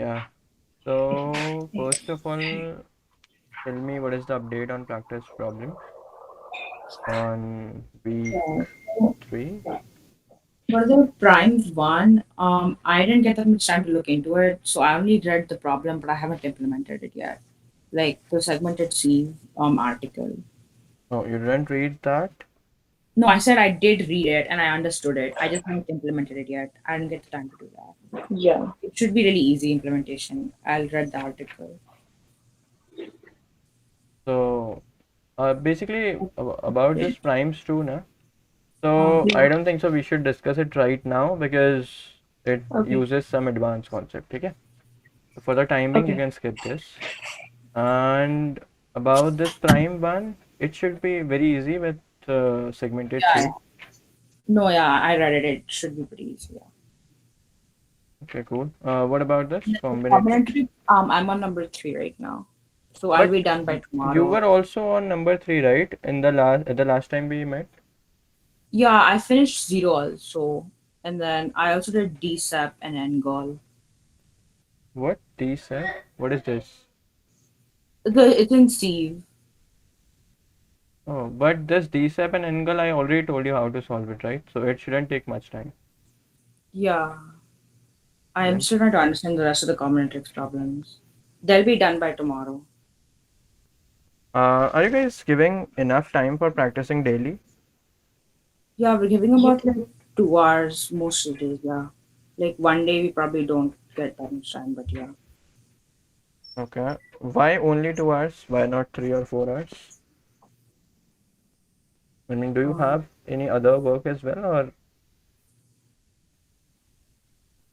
Yeah. So first of all, tell me what is the update on practice problem on week Yeah. 3? For the prime one, I didn't get that much time to look into it, so I only read the problem, but I haven't implemented it yet. Like the segmented sieve article. Oh, you didn't read that? No, I said I did read it and I understood it. I just haven't implemented it yet. I didn't get the time to do that. Yeah. It should be really easy implementation. I'll read the article. So basically about this primes too, na? So Yeah. I don't think so we should discuss it right now because it Okay. uses some advanced concept. Okay. So for the time being, you Okay. can skip this. And about this prime one, it should be very easy with segmented Yeah. sieve. No, yeah, I read it. It should be pretty easy. Yeah. Okay, cool. What about this The combinatory? combinatory, I'm on number three right now, so I'll But be done by you tomorrow. were also on number 3, right? In the last time we met. Yeah, I finished zero also, and then I also did DSEP and NGOL. What? DSEP? What is this? It's in Steve. Oh, but this DSEP and NGL, I already told you how to solve it, right? So it shouldn't take much time. Yeah, I am Right? still trying to understand the rest of the combinatorics problems. They'll be done by tomorrow. Are you guys giving enough time for practicing daily? Yeah, we're giving Yeah. about like 2 hours most of the days. Yeah, like one day we probably don't get that much time, but yeah. Okay. Why only 2 hours? Why not 3 or 4 hours? I mean, do you Um, have any other work as well, or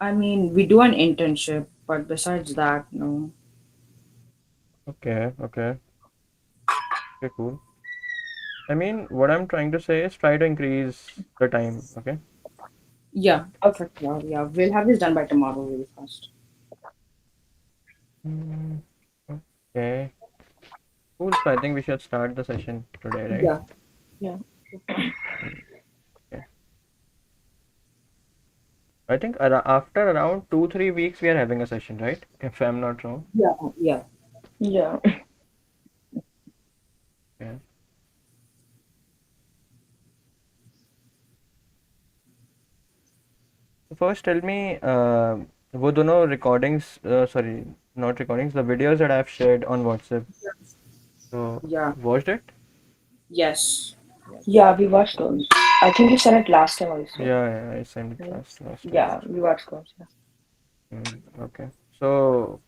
I mean, we do an internship, but besides that, no. okay, okay, okay, cool. I mean, what I'm trying to say is try to increase the time, okay? Yeah, Okay. for sure. Yeah, we'll have this done by tomorrow really fast. Mm, okay, cool. So I think we should start the session today, right? Yeah. Yeah. Mm, okay. I think after around 2-3 weeks we are having a session, right? If I'm not wrong. Yeah. Yeah. Yeah. Yeah. So first, tell me, वो दोनों recordings, sorry, not recordings, the videos that I've shared on WhatsApp. So Yeah. watched it? Yes. Yeah, we watched those. I think you said it last time also. Yeah, yeah, I sent it Mm. last time. Yeah, we watched those. Yeah. Okay. So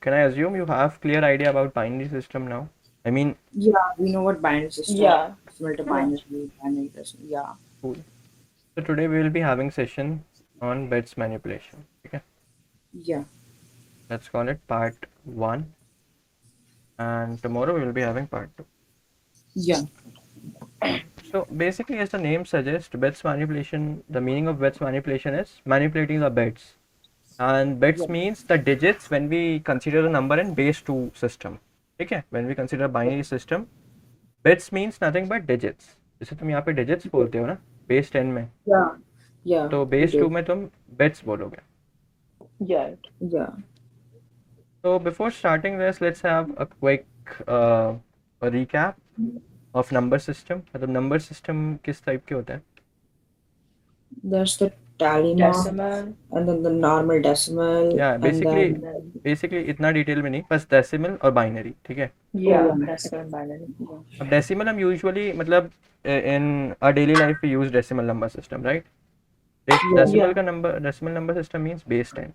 can I assume you have clear idea about binary system now? I mean, Yeah, we know what binary system, Yeah. similar to Yeah. binary system. Yeah. cool. So today we will be having session on bits manipulation. Okay. Yeah. Let's call it part 1, and tomorrow we will be having part 2. Yeah. So basically, as the name suggests, bits manipulation, the meaning of bits manipulation is manipulating the bits. And bits Yeah. means the digits when we consider the number in base 2 system. Okay, when we consider binary system, bits means nothing but digits. जैसे तुम यहाँ पे digits बोलते हो ना base 10 में, Yeah. Yeah. तो We base 2 do. में तुम bits बोलोगे. Yeah. Yeah. So before starting this, let's have a quick uh, a recap of number system. मतलब number system किस type के होते हैं? There's the tally mark, Decimal. and then the normal decimal, Yeah, and basically then Then basically इतना detail में नहीं, बस decimal और बाइनरी, ठीक है? oh yeah, yeah. decimal and binary. Yeah. अब डेसिमल हम यूजुअली मतलब in a daily life we use decimal number system, right? Yeah. Yeah. Decimal number system means base 10.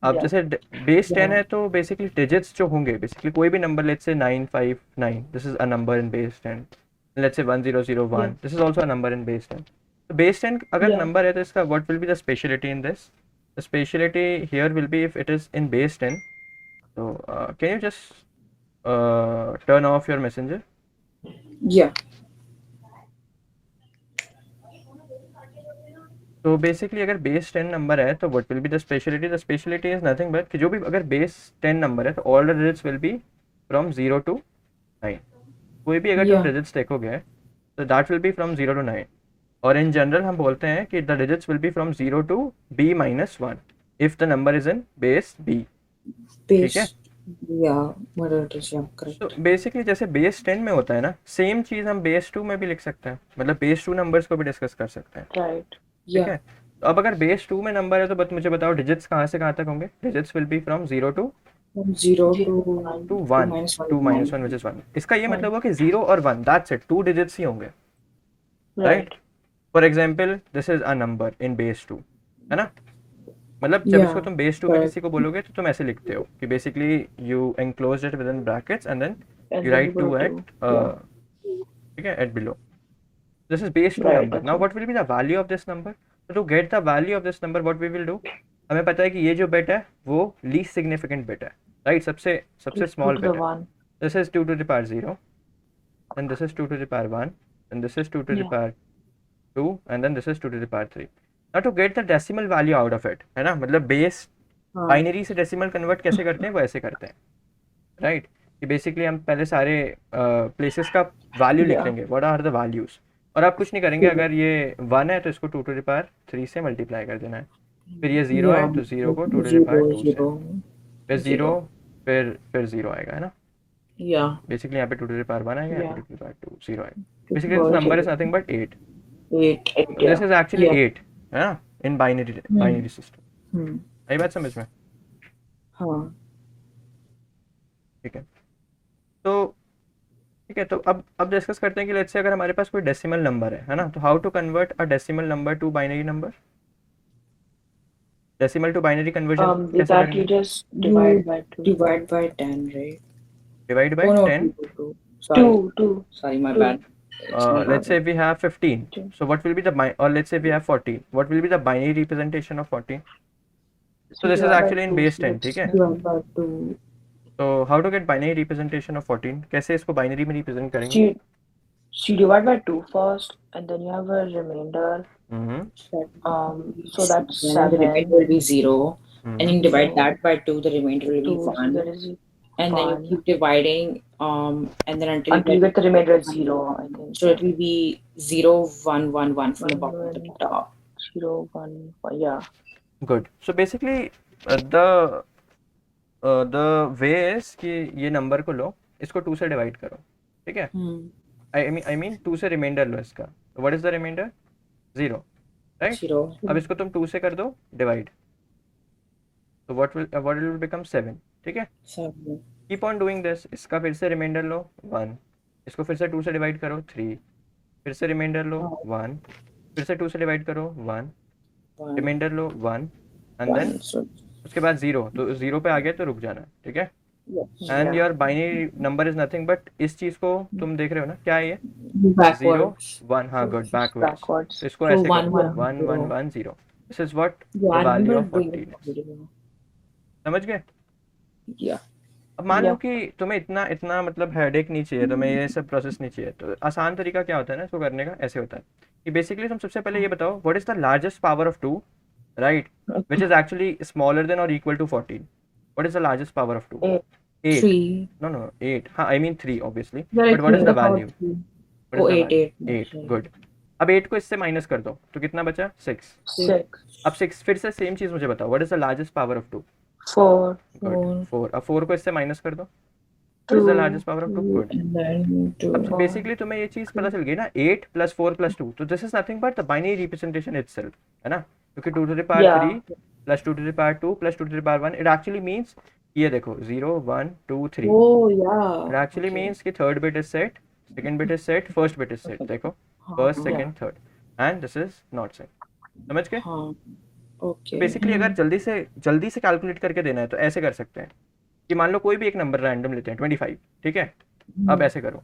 अब Yeah. जैसे बेस 10 Yeah. है तो बेसिकली डिजिट्स जो होंगे, basically कोई भी number, let's say 959, this is a number in base 10. Let's say Yeah. 1001, this is also a number in base 10. तो base 10 अगर Yeah. नंबर है तो इसका what will be the speciality in this? The speciality here will be if it is in base 10. So can you just turn off your messenger? Yeah. तो basically अगर base 10 number है तो what will be the speciality? The speciality is nothing but कि जो भी अगर base 10 number है तो all the digits will be from 0 to 9. कोई भी अगर तुम Yeah. डिजिट्स देखोगे तो that will be from 0 to 9. और इन जनरल हम बोलते हैं कि the digits will be from 0 to b-1. if the number is in base b. ठीक है? Base. Yeah, whatever it is, yeah, correct. तो बेसिकली जैसे बेस 10 में होता है ना, सेम चीज़ हम बेस 2 में भी लिख सकते हैं, मतलब बेस 2 नंबर्स को भी डिस्कस कर सकते हैं. Right. ठीक Yeah. है? तो अब अगर बेस 2 में नंबर है तो बस मुझे बताओ डिजिट्स कहाँ से कहाँ तक होंगे. Digits will be from 0 to From 0 Zero to to 2 1, minus 1 2 is minus 1 1. which is 1. इसका ये One. मतलब हुआ कि 0 और 1, दैट्स इट, 2 डिजिट्स ही होंगे. Right. Right? For example this is a number in base 2, है ना? मतलब जब इसको Yeah, तुम बेस 2 में correct. किसी को बोलोगे तो तुम ऐसे लिखते हो कि basically you enclose it within brackets and then And you then write you 2 go at to yeah. ठीक है, at below. This is base 2 Right. number. Now Okay. what will be the value of this number? So to get the value of this number what we will do, हमें पता है कि ये जो bit है वो least significant bit है, right? सबसे Two small to the bit है. one. This is 2 to the power 0, and this is 2 to the power 1, and this is 2 to the Yeah. power 2, and then this is 2 to the power 3. Now to get the decimal value out of it, है ना, मतलब base हाँ, binary से decimal convert कैसे करते हैं वो ऐसे करते हैं, राइट? कि बेसिकली हम पहले सारे प्लेसेस का वैल्यू लिख Yeah. लेंगे, व्हाट आर द वैल्यूज, और आप कुछ नहीं करेंगे. अगर ये 1 है तो इसको 2 to the power 3 से मल्टीप्लाई कर देना है. फिर ये 0 है yeah, तो 0 को 2 to the power 2 से, 0, फिर 0, 0. फिर 0 आएगा, है ना? Yeah, बेसिकली यहाँ पे 2 to the power 1 आएगा, यहाँ Yeah. पे 2 to the power 2 0 आएगा. Two basically to this the number is power nothing but 8. 8. eight. This Yeah. Is actually Yeah. 8, है ना, इन बाइनरी सिस्टम. आई बात समझ में? हाँ, ठीक है. तो ठीक है, तो अब डिस्कस करते हैं कि लेट्स से अगर हमारे पास कोई डेसिमल नंबर है ना, तो how to convert a decimal number to binary number. Decimal to binary conversion With कैसे that you करेंगे? just divide by two. divide by 10, right? Divide by Oh no, 10. 2. Sorry, Two. sorry, my Two. bad. It's my Let's say bad. we have 15, Two. so what will be the or let's say we have 14, what will be the binary representation of 14? So this is divide by actually in two, base so 10, ठीक है? Divide by 2. So how to get binary representation of 14? कैसे इसको binary में represent So करेंगे? you divide by 2 first, and then you have a remainder. Hmm. So that's Then the 7. remainder will be 0. And you divide that by 2, the remainder will be 2, so 1. that is And then you 1. keep dividing, and then until Until you get the remainder at 0, I think. So it will be 0, 1, 1, 1 from the One, bottom to the one. top. 0, 1, 1. Yeah. Good. So basically the way is कि ये number को लो, इसको 2 से divide करो, ठीक है? I mean 2 से remainder लो इसका. What is the remainder? 0, right? 0. अब इसको तुम 2 से कर दो डिवाइड, तो what will become 7, ठीक है? 7. Keep on doing this. इसका फिर से रिमाइंडर लो 1, इसको फिर से 2 से डिवाइड करो 3, फिर से रिमाइंडर लो 1, फिर से 2 से डिवाइड करो 1, 1. रिमाइंडर लो 1, एंड देन 1. So, उसके बाद 0, तो 0 पे आ गया तो रुक जाना है, ठीक है? yes. And Yeah. Your binary number is nothing but इस चीज को तुम देख रहे हो ना, क्या है ये? 0 Backwards. 1, हाँ गुड, बैकवर्ड्स. Backwards. तो इसको So ऐसे 1, करो 1, 1 1 1 0. This is what Yeah, the I value remember of doing 14. it. समझ गए? Yeah. अब मान लो Yeah. कि तुम्हें इतना मतलब हेडेक नहीं चाहिए, तुम्हें ये सब प्रोसेस नहीं चाहिए, तो आसान तरीका क्या होता है ना इसको करने का, ऐसे होता है कि बेसिकली तुम सबसे पहले ये बताओ what is the largest power of 2, right, which is actually smaller than or equal to 14. What is the largest power of 2? 8. 3. No 8, हाँ I mean 3 obviously, Right, but what is the power value? 3. What is Oh, the 8, value? 8. 8, good. अब 8 को इससे minus कर दो तो कितना बचा? 6. 6. अब 6 फिर से सेम चीज मुझे बताओ, what is the largest power of 2? 4. Good. 4. अब 4 को इससे माइनस कर दो, what is the 2. Largest power of 2? Good. And then 2. अब बेसिकली तुम्हें ये चीज पता चल गई ना, 8 + 4 + 2, तो this is nothing but the binary representation itself, है ना? क्योंकि 2 to the power Yeah. 3 + 2 to the power 2 + 2 to the power 1, it actually means ये देखो 0 1 2 3. Oh, yeah. It actually Okay. Means कि third bit is set, second bit is set, first bit is set. देखो first, Yeah. Second, third, and this is not set. समझ गए? हाँ. Okay. Basically अगर जल्दी से कैलकुलेट करके देना है तो ऐसे कर सकते हैं कि मान लो कोई भी एक नंबर रैंडम लेते हैं 25, ठीक है? अब ऐसे करो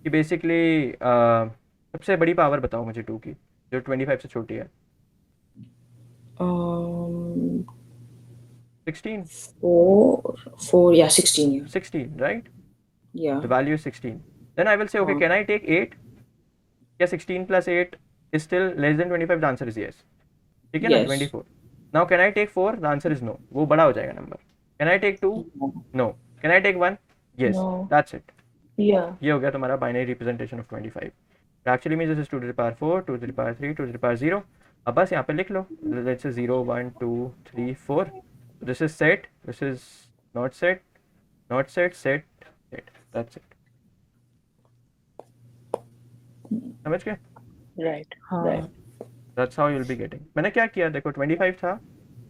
कि बेसिकली सबसे बड़ी पावर बताओ मुझे 2 की जो 25 से छोटी है. 16. 4, yeah, 16, yeah. 16, right? Yeah. The value is 16. Then I will say, okay, can I take 8? Yeah, 16 + 8 is still less than 25. The answer is yes. ठीक है ना? Yes. 24. Now can I take 4? The answer is no. वो बड़ा हो जाएगा number. Can I take 2? No. Can I take 1? Yes. No. That's it. Yeah. ये हो गया तुम्हारा binary representation of 25. It actually means this is 2 to the power 4, 2 to the power 3, 2 to the power 0. अब बस यहाँ पे लिख लो, let's say 0 1 2 3 4, this is set, this is not set, not set, set, set, that's it. समझ गए? Right. हाँ Right. That's how you will be getting. मैंने क्या किया देखो, 25 था,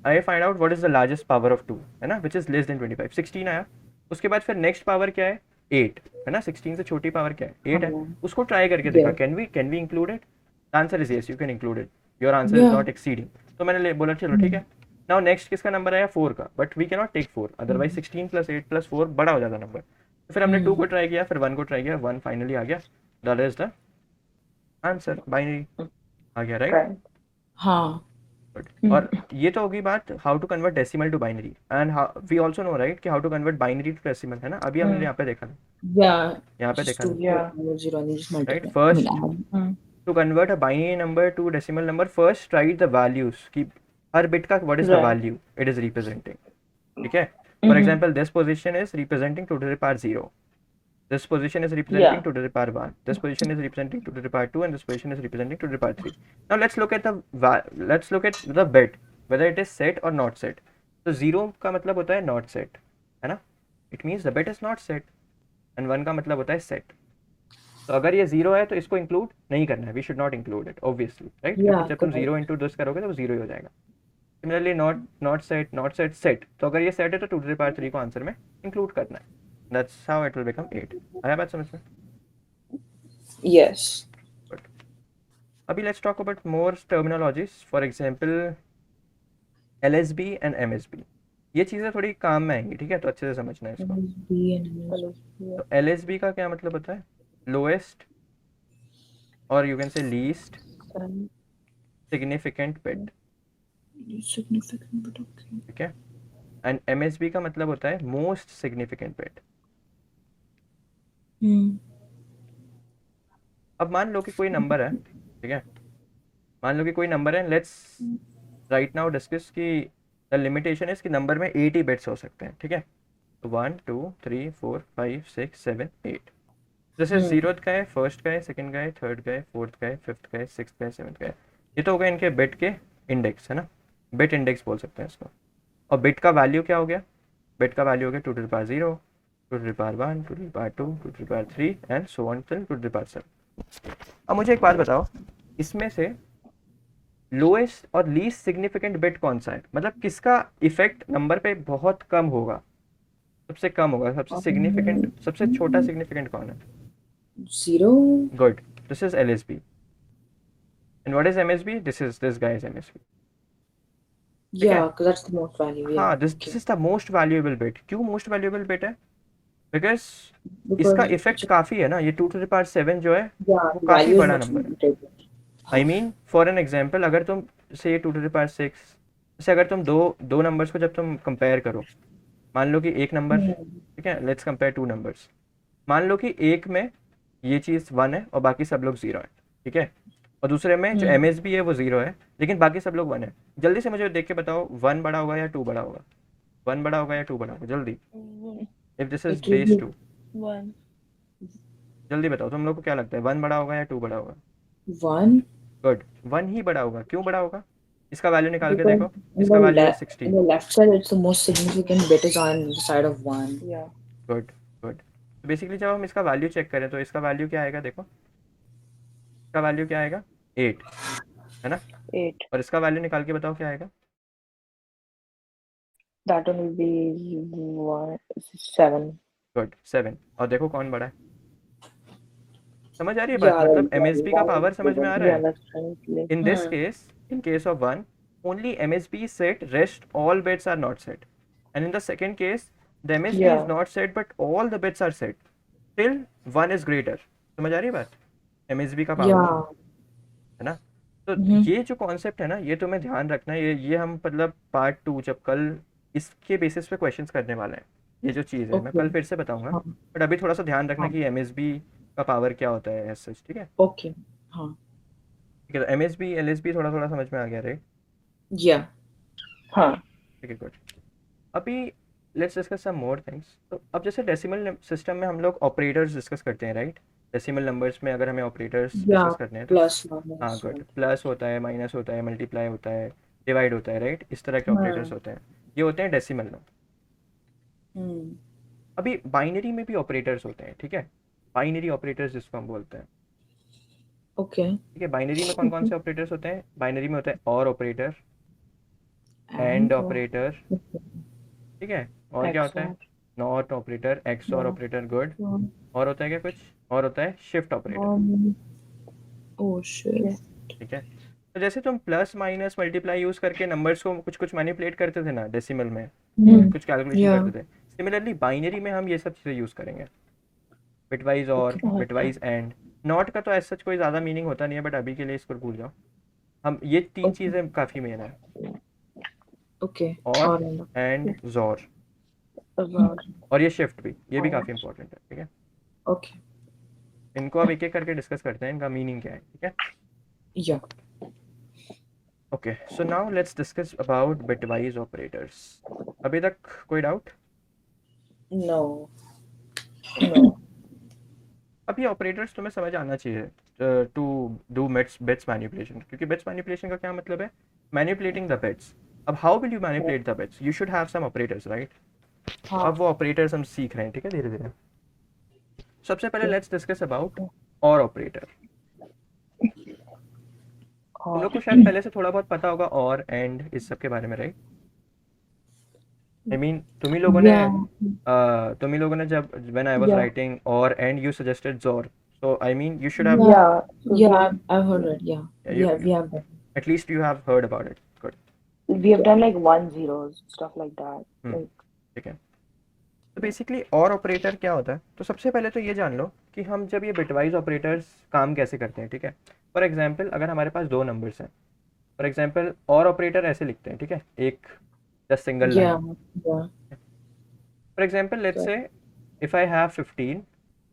I find out what is the largest power of 2, है ना, विच इज लेस देन 25, 16 आया। उसके बाद फिर नेक्स्ट पावर क्या है, 8, है ना, 16 से छोटी पावर क्या है, 8 है। हाँ उसको ट्राई करके देखा, yeah can we include it, answer is yes, you can include it, your answer is yeah not exceeding. तो मैंने बोला चलो ठीक है। नाउ नेक्स्ट किसका नंबर आया, 4 का, but we can not take 4, otherwise 16 + 8 + 4 बड़ा हो जाता नंबर। तो फिर हमने 2 को ट्राई किया, फिर 1 को ट्राई किया, 1 फाइनली आ गया, that is the answer, binary आ गया, राइट? Right. हाँ और ये तो होगी बात how to convert decimal to binary, and we also know right कि how to convert binary to decimal, है ना, अभी हमने यहाँ पे देखा था, yeah यहाँ पे just देखा to था, Yeah. put 0 and you just right? multiply I mean first add to convert a binary number to decimal number, first write the values की हर बिट का what is the Right. Value it is representing, ठीक है? For Mm-hmm. Example this position is representing 2 to the power 0, this position is representing Yeah. 2 to the power 1, this position is representing 2 to the power 2, and this position is representing 2 to the power 3. Now let's look at the bit, whether it is set or not set. तो 0 का मतलब होता है not set, है ना, it means the bit is not set, and 1 का मतलब होता है set. तो अगर ये 0 है तो इसको इंक्लूड नहीं करना है, we should not include it obviously, right? yeah क्योंकि जब तुम correct 0 into this करोगे तो वो 0 ही हो जाएगा। Similarly not set, set, तो अगर ये set है तो 2 to the power 3 को आंसर में इंक्लूड करना है, that's how it will become 8। आया बात समझ में? yes But अभी let's talk about more terminologies, for example LSB and MSB, ये चीज़ें थोड़ी काम में आएंगी, ठीक है, तो अच्छे से समझना है इसको। LSB and Yeah. तो LSB का क्या मतलब होता है, लोएस्ट और you can say least significant bit, significant but okay ठीक है? एंड MSB का मतलब होता है मोस्ट सिग्निफिकेंट बिट। अब मान लो कि कोई नंबर है, ठीक है, मान लो कि कोई नंबर है, लेट्स राइट नाउ डिस्कस कि द लिमिटेशन इज कि नंबर में 80 बिट्स हो सकते हैं, ठीक है? तो 1 2 3 4 5 6 7 8, जैसे 0th का है, फर्स्ट का है, सेकंड का है, थर्ड का है, फोर्थ का है, फिफ्थ का है, सिक्स्थ का है, सेवन्थ का है, ये तो हो गए इनके बिट के इंडेक्स, है ना, बिट इंडेक्स बोल सकते हैं इसको। और बिट का वैल्यू क्या हो गया, बिट का वैल्यू हो गया 2 to the power 0, 2 to the power 1, 2 to the power 2, 2 to the power 3 and so on till 2 to the power 7। अब मुझे एक बात बताओ, इसमें से लोएस्ट और लीस्ट सिग्निफिकेंट बिट कौन सा है, मतलब किसका इफेक्ट नंबर पे बहुत कम होगा, सबसे कम होगा, सबसे सिग्निफिकेंट, सबसे छोटा सिग्निफिकेंट कौन है? 0 good, this is LSB। And what is MSB? This guy is MSB। yeah because that's the most value yeah हाँ, this okay is the most valuable bit. क्यों मोस्ट वैल्यूएबल बिट है? Because because इसका effect काफ़ी है ना, ये 2 to the power 7 जो है yeah वो the काफ़ी value is बड़ा much नंबर है। more bigger I mean for an example, अगर तुम से 2 to the power 6, जैसे अगर तुम दो नंबर्स को जब तुम कंपेयर करो, मान लो कि एक नंबर, ठीक है, लेट्स कंपेयर 2 नंबर्स, मान लो कि एक में ये चीज़ 1 है और बाकी सब लोग 0 है, ठीक है, और दूसरे में जो MSB है वो 0 है लेकिन बाकी सब लोग 1 है। जल्दी से मुझे देख के बताओ 1 बड़ा होगा या 2 बड़ा होगा, 1 बड़ा होगा या 2 बड़ा होगा, जल्दी, if this is It will base be 2, 1. जल्दी बताओ तुम लोग को क्या लगता है, 1 बड़ा होगा या 2 बड़ा होगा? 1 गुड, 1 ही बड़ा होगा। क्यों बड़ा होगा? इसका वैल्यू निकाल के because देखो, in इसका the वैल्यू है left 60। in the left side it's the most significant bit is on the side of 1 Yeah. Good good, तो बेसिकली जब हम इसका वैल्यू चेक करें तो इसका वैल्यू क्या आएगा, देखो इसका वैल्यू क्या आएगा, 8, है ना, 8. और इसका वैल्यू निकाल के बताओ क्या आएगा। That one will be 7. Good, 7, और देखो कौन बड़ा है, समझ आ रही है yeah बात, मतलब yeah, MSB का one पावर is समझ में bigger. आ रहा Yeah, है? that's right. In this case, in case of 1, only MSB is set, rest all bits are not set. And in the second case, the MSB is Yeah. not set, but all the bits are set. Till 1 is greater. समझ आ रही है बात? MSB का power, yeah है ना? तो ये जो कॉन्सेप्ट है ना, ये तुम्हें ध्यान रखना है, ये हम मतलब पार्ट 2 जब कल इसके बेसिस पे क्वेश्चंस करने वाले हैं, ये जो चीज़ है मैं कल फिर से बताऊंगा, हाँ। बट अभी थोड़ा सा ध्यान रखना हाँ। कि MSB का पावर क्या होता है एज सच, ठीक है? okay हाँ ठीक है, तो MSB LSB थोड़ा थोड़ा समझ में आ गया, राइट? yeah हाँ. ठीक है, गुड। अभी let's discuss some more things. तो अब जैसे डेसिमल सिस्टम में हम लोग ऑपरेटर्स डिस्कस करते हैं, राइट? डेसिमल नंबर्स में अगर हमें ऑपरेटर्स Yeah, डिस्कस करने हैं तो plus हाँ minus. गुड, प्लस होता है, माइनस होता है, मल्टीप्लाई होता है, डिवाइड होता है, राइट, इस तरह के ऑपरेटर्स होते हैं, ये होते हैं डेसिमल में। Hmm. अभी बाइनरी में भी ऑपरेटर्स होते हैं, ठीक है, बाइनरी ऑपरेटर्स जिसको हम बोलते हैं, Okay. ठीक है। बाइनरी में कौन कौन से ऑपरेटर्स होते हैं? बाइनरी में होता है or operator, and And operator, ठीक है, और क्या होता है? XOR. Not operator, XOR yeah. Operator, good. Um, और होता है क्या कुछ? और होता है shift operator, oh shit. Okay. ठीक है। तो जैसे तुम प्लस माइनस मल्टीप्लाई यूज करके नंबर्स को कुछ कुछ मैनिपुलेट करते थे ना डेसिमल में, कुछ कैलकुलेशन Yeah. करते थे, सिमिलरली बाइनरी में हम ये सब चीज़ें यूज़ करेंगे, बिटवाइज और Okay. Bitwise and. नॉट का तो ऐसा कोई ज़्यादा मीनिंग होता नहीं है, बट अभी के लिए इसको भूल जाओ। हम ये तीन Okay. चीज़ें काफ़ी मेन है, Okay. और and एंड जोर, XOR. और ये शिफ्ट भी, ये भी और। काफ़ी इंपॉर्टेंट है, ठीक है। okay. इनको अब एक एक करके डिस्कस करते हैं, इनका मीनिंग क्या है, ठीक है। Yeah. Okay, so now let's discuss about bitwise operators. अभी तक कोई डाउट? No. No. अब ये ऑपरेटर्स तुम्हें समझ आना चाहिए टू डू बिट्स मैनिपुलेशन, क्योंकि बिट्स मैनिपुलेशन का क्या मतलब है? Manipulating the bits. अब how will you manipulate the bits? You should have some operators, right. अब वो ऑपरेटर्स हम सीख रहे हैं, ठीक है, धीरे धीरे। सबसे पहले लेट्स डिस्कस अबाउट और ऑपरेटर। तुम लोग को शायद पहले से थोड़ा बहुत पता होगा और एंड इस सब के बारे में, राइट। आई मीन तुम ही लोगों ने Yeah. तुम ही लोगों ने जब when I was Yeah. Writing और एंड यू सजेस्टेड जोर, so I mean you should have Yeah. So Yeah, I've heard it. Yeah. Yeah, We have that. at least you have heard about it, good, we have done like 1 zeros, stuff like that. Like ठीक है। तो basically और operator क्या होता है? तो सबसे पहले तो ये जान लो कि हम जब ये बिटवाइज ऑपरेटर्स काम कैसे करते हैं, ठीक है। फॉर एग्जांपल अगर हमारे पास दो नंबर्स हैं, फॉर एग्जांपल और ऑपरेटर ऐसे लिखते हैं, ठीक है, एक just single Yeah. Line. Yeah. For example let's say if I have 15,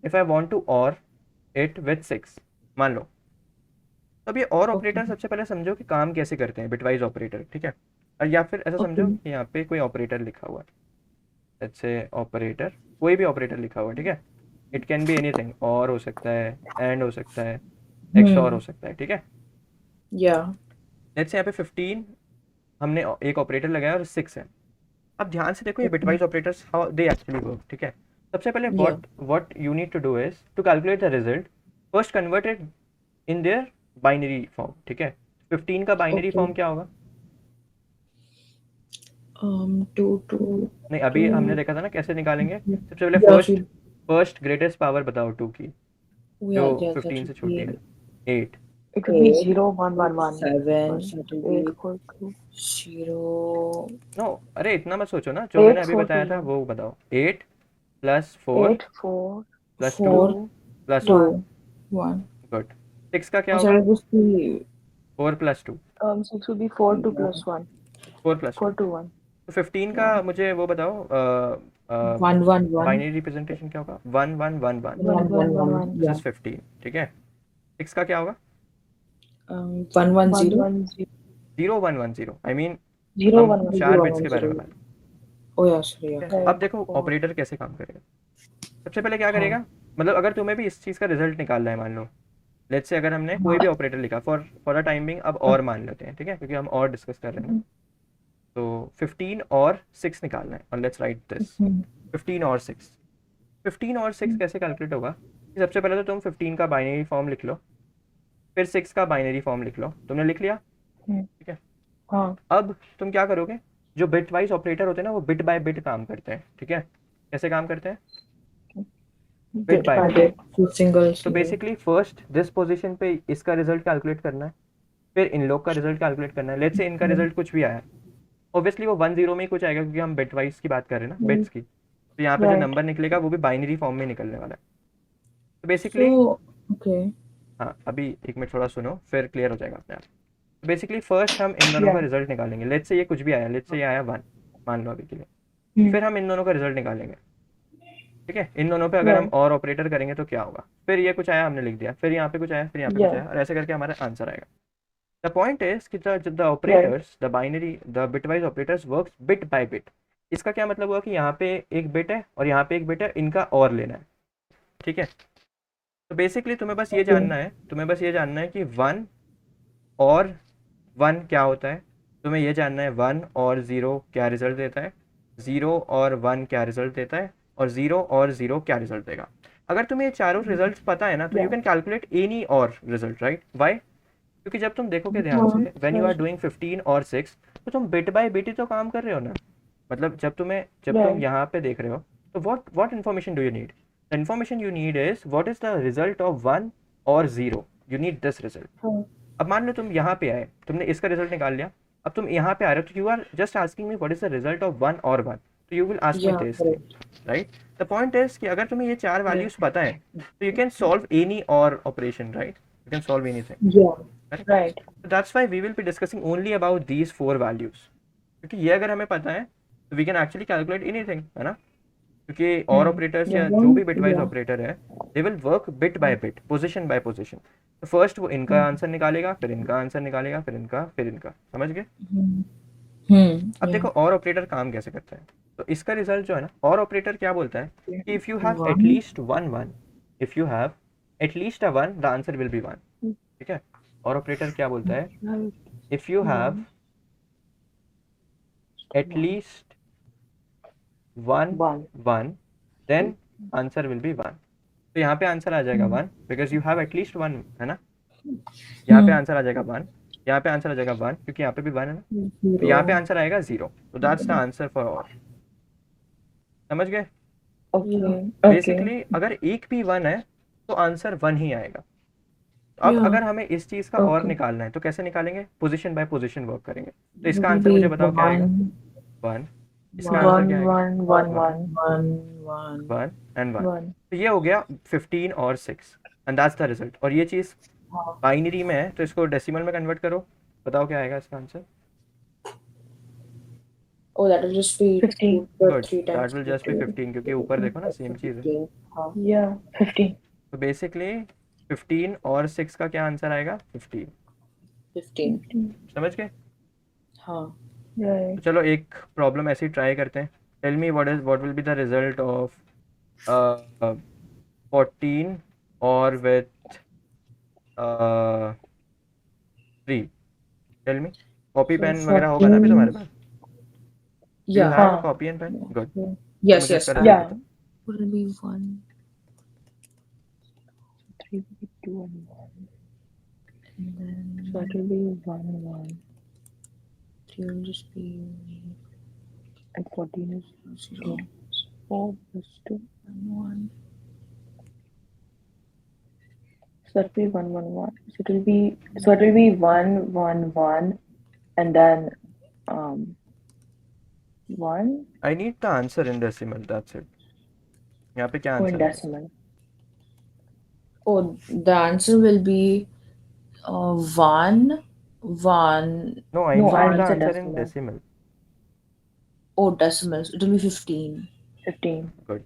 if I want to or it with 6, मान लो। तो अब ये और ऑपरेटर सबसे पहले समझो कि काम कैसे करते हैं, बिटवाइज ऑपरेटर, ठीक है। और या फिर ऐसा समझो Okay. कि यहाँ पे कोई ऑपरेटर लिखा हुआ है, लेट्स से ऑपरेटर, कोई भी ऑपरेटर लिखा हुआ है, ठीक है। इट कैन बी एनीथिंग, और हो सकता है, एंड हो सकता है, एक्सऑर हो सकता है, ठीक है। Yeah. लेट्स से यहाँ पे 15 हमने एक ऑपरेटर लगाया और 6 है। अब ध्यान से देखो ये bitwise operators how they actually work, ठीक है। सबसे पहले what you need to do is to calculate the result, first convert it in their binary form, ठीक है। 15 का बाइनरी फॉर्म क्या होगा? 2. नहीं, अभी हमने देखा था ना कैसे निकालेंगे। सबसे पहले Yeah. फर्स्ट ग्रेटेस्ट पावर बताओ 2 की, जो Yeah. 15 से छोटी है। 8, it could be 8, 0 1 1 1 7, 8 4 2 0. नो, अरे इतना मत सोचो ना, जो मैंने अभी बताया था वो बताओ। 8 + 4 8 4 + 2 4, + 2, 1, 1. गुड। 6 का क्या Oh, होगा? sorry, this is 4 + 2, 6 would be 4 2 plus 1 4 + 4 2। 2 1 तो 15 का मुझे वो बताओ 1, 1, 1. बाइनरी रिप्रेजेंटेशन क्या होगा? 1 1 1 1, 1 1 1 1 दिस Yeah. इज 15, ठीक है। 6 का क्या होगा? 1, 1, 1 0. 1 0 0 1 1 0, आई मीन 0 हम 1 1 4 0, बिट्स के 1, बारे में 0. बात Oh, yeah, sorry. Yeah. करें। अब देखो ऑपरेटर कैसे काम करेगा। सबसे पहले क्या करेगा, मतलब अगर तुम्हें भी इस चीज़ का रिजल्ट निकालना है, मान लो लेट्स से अगर हमने कोई भी ऑपरेटर लिखा फॉर अ टाइम बिंग, अब और मान लेते हैं, ठीक है, क्योंकि हम और डिस्कस कर रहे हैं ना। तो 15 और 6 निकालना है, और लेट्स राइट दिस 15 और 6। 15 और 6 कैसे कैलकुलेट होगा? कि सबसे पहले तो तुम 15 का बाइनरी फॉर्म लिख लो, फिर 6 का बाइनरी फॉर्म लिख लो, तुमने लिख लिया, ठीक है। हाँ अब तुम क्या करोगे, जो बिट वाइज ऑपरेटर होते हैं ना वो बिट बाय बिट काम करते हैं, ठीक है। कैसे काम करते हैं? Bit by bit. Two singles. तो बेसिकली फर्स्ट दिस पोजीशन पे इसका रिजल्ट कैलकुलेट करना है, फिर इन लोग का रिजल्ट कैलकुलेट करना है। लेट्स से इनका रिजल्ट कुछ भी आया, ऑब्वियसली वो 1 0 में ही कुछ आएगा, क्योंकि हम बिट वाइज की बात कर रहे हैं ना, बिट्स की। तो यहाँ पे जो Right. नंबर निकलेगा वो भी बाइनरी फॉर्म में निकलने वाला है। तो बेसिकली So, okay. हाँ, अभी एक मिनट थोड़ा सुनो, फिर क्लियर हो जाएगा अपने आप। बेसिकली फर्स्ट हम इन दोनों का Yeah. रिजल्ट निकालेंगे। लेट्स से ये कुछ भी आया, लेट्स से ये आया 1, मान लो अभी के लिए। फिर हम इन दोनों का रिजल्ट निकालेंगे, ठीक है। इन दोनों पे अगर हम Right. और ऑपरेटर करेंगे तो क्या होगा, फिर ये कुछ आया हमने लिख दिया, फिर यहाँ पे कुछ आया, फिर यहाँ पे कुछ Yeah. आया, और ऐसे करके हमारा आंसर आएगा। द पॉइंट इज कि the operators, the binary, the bitwise operators works bit by bit. इसका क्या मतलब हुआ कि यहाँ पे एक बिट है और यहाँ पे एक बिट है, इनका और लेना है, ठीक है। तो बेसिकली तुम्हें बस ये जानना है कि 1 और 1 क्या होता है, तुम्हें ये जानना है 1 और 0 क्या रिजल्ट देता है, 0 और 1 क्या रिजल्ट देता है, और 0 और 0 क्या रिजल्ट देगा। अगर तुम्हें ये चारों रिजल्ट्स पता है ना तो यू कैन कैलकुलेट एनी और रिजल्ट, राइट। वाई? क्योंकि जब तुम देखोगे ध्यान से, व्हेन यू आर डूइंग 15 और 6, तो तुम बिट बाय बिट ही तो काम कर रहे हो ना। मतलब जब तुम Right. यहाँ पे देख रहे हो, तो what information do you need? The information you need is what is the result of 1 और 0. You need this result. हाँ. अब मान लो तुम यहाँ पे आए, तुमने इसका रिजल्ट निकाल लिया, अब तुम यहाँ पे आ रहे हो, तो you are just asking me what is the result of 1 or 1, तो you will ask me Yeah, this, correct. Right. The point is कि अगर तुम्हें ये चार वैल्यूज पता है तो you can solve any or operation, right. You can solve anything, Yeah. Correct. Right. So that's why we will be discussing only about these 4 values, क्योंकि ये अगर हमें पता है तो we can actually calculate anything, है ना। क्योंकि और ऑपरेटर्स या जो भी बिटवाइज Yeah. ऑपरेटर है, they will work bit by bit, position by position. तो फर्स्ट वो इनका आंसर निकालेगा, फिर इनका आंसर निकालेगा, फिर इनका, फिर इनका, समझ गए। अब Yeah. देखो और ऑपरेटर काम कैसे करता है। तो इसका रिजल्ट जो है ना, और ऑपरेटर क्या बोलता है कि if you have One. At least one one, if you have at least a one, the answer will be 1, ठीक है। और ऑपरेटर क्या बोलता है, if you have at least one One. One, then answer will be 1। तो यहाँ पे आंसर आ जाएगा 1 because you have at least 1, है ना। यहाँ पे आंसर आ जाएगा 1, यहाँ पे आंसर आ जाएगा 1 क्योंकि यहाँ पे भी 1 है ना। तो यहाँ पे आंसर आएगा 0, तो that's the answer for all. समझ गए। Okay. बेसिकली अगर एक भी 1 है तो आंसर 1 ही आएगा। अब Yeah. अगर हमें इस चीज का और Okay. निकालना है तो कैसे निकालेंगे, पोजीशन बाय पोजीशन वर्क करेंगे। तो इसका आंसर मुझे बताओ क्या आएगा, 1। इसका आंसर क्या आएगा, One. One. 1 एंड 1। One. तो ये हो गया 15 और 6 एंड दैट्स द रिजल्ट। और ये चीज बाइनरी में है तो इसको डेसिमल में कन्वर्ट करो, बताओ क्या आएगा इसका answer. Oh, that will just be 15. Good, 3 that times. Will just be 15 क्योंकि ऊपर देखो ना सेम चीज है। Yeah. 15. तो बेसिकली 15 और 6 का क्या आंसर आएगा, 15। 15. समझ गए। हाँ. Right. तो चलो एक प्रॉब्लम ऐसी ट्राई करते हैं। Tell me what will be the result of 14 or with 3। Tell me. Copy pen वगैरह होगा ना अभी तुम्हारे पास। You Yeah. have a copy and pen? Good. Yes, मुझे yes. इसका Yeah. result Would it be 1? 3 will be 2 and 1. So it will be 1, 1. 3 will just be And 14 is 0 4 plus 2. and 1. So it will be 1, 1, 1. So it will be 1, 1, 1, and then 1 I need the answer in decimal, that's it. यहाँ पे क्या or in answer है? decimal. Oh, the answer will be 1, 1. No, I No, need I the need the answer in decimal. decimal. Oh, decimals. It will be 15. 15. Good.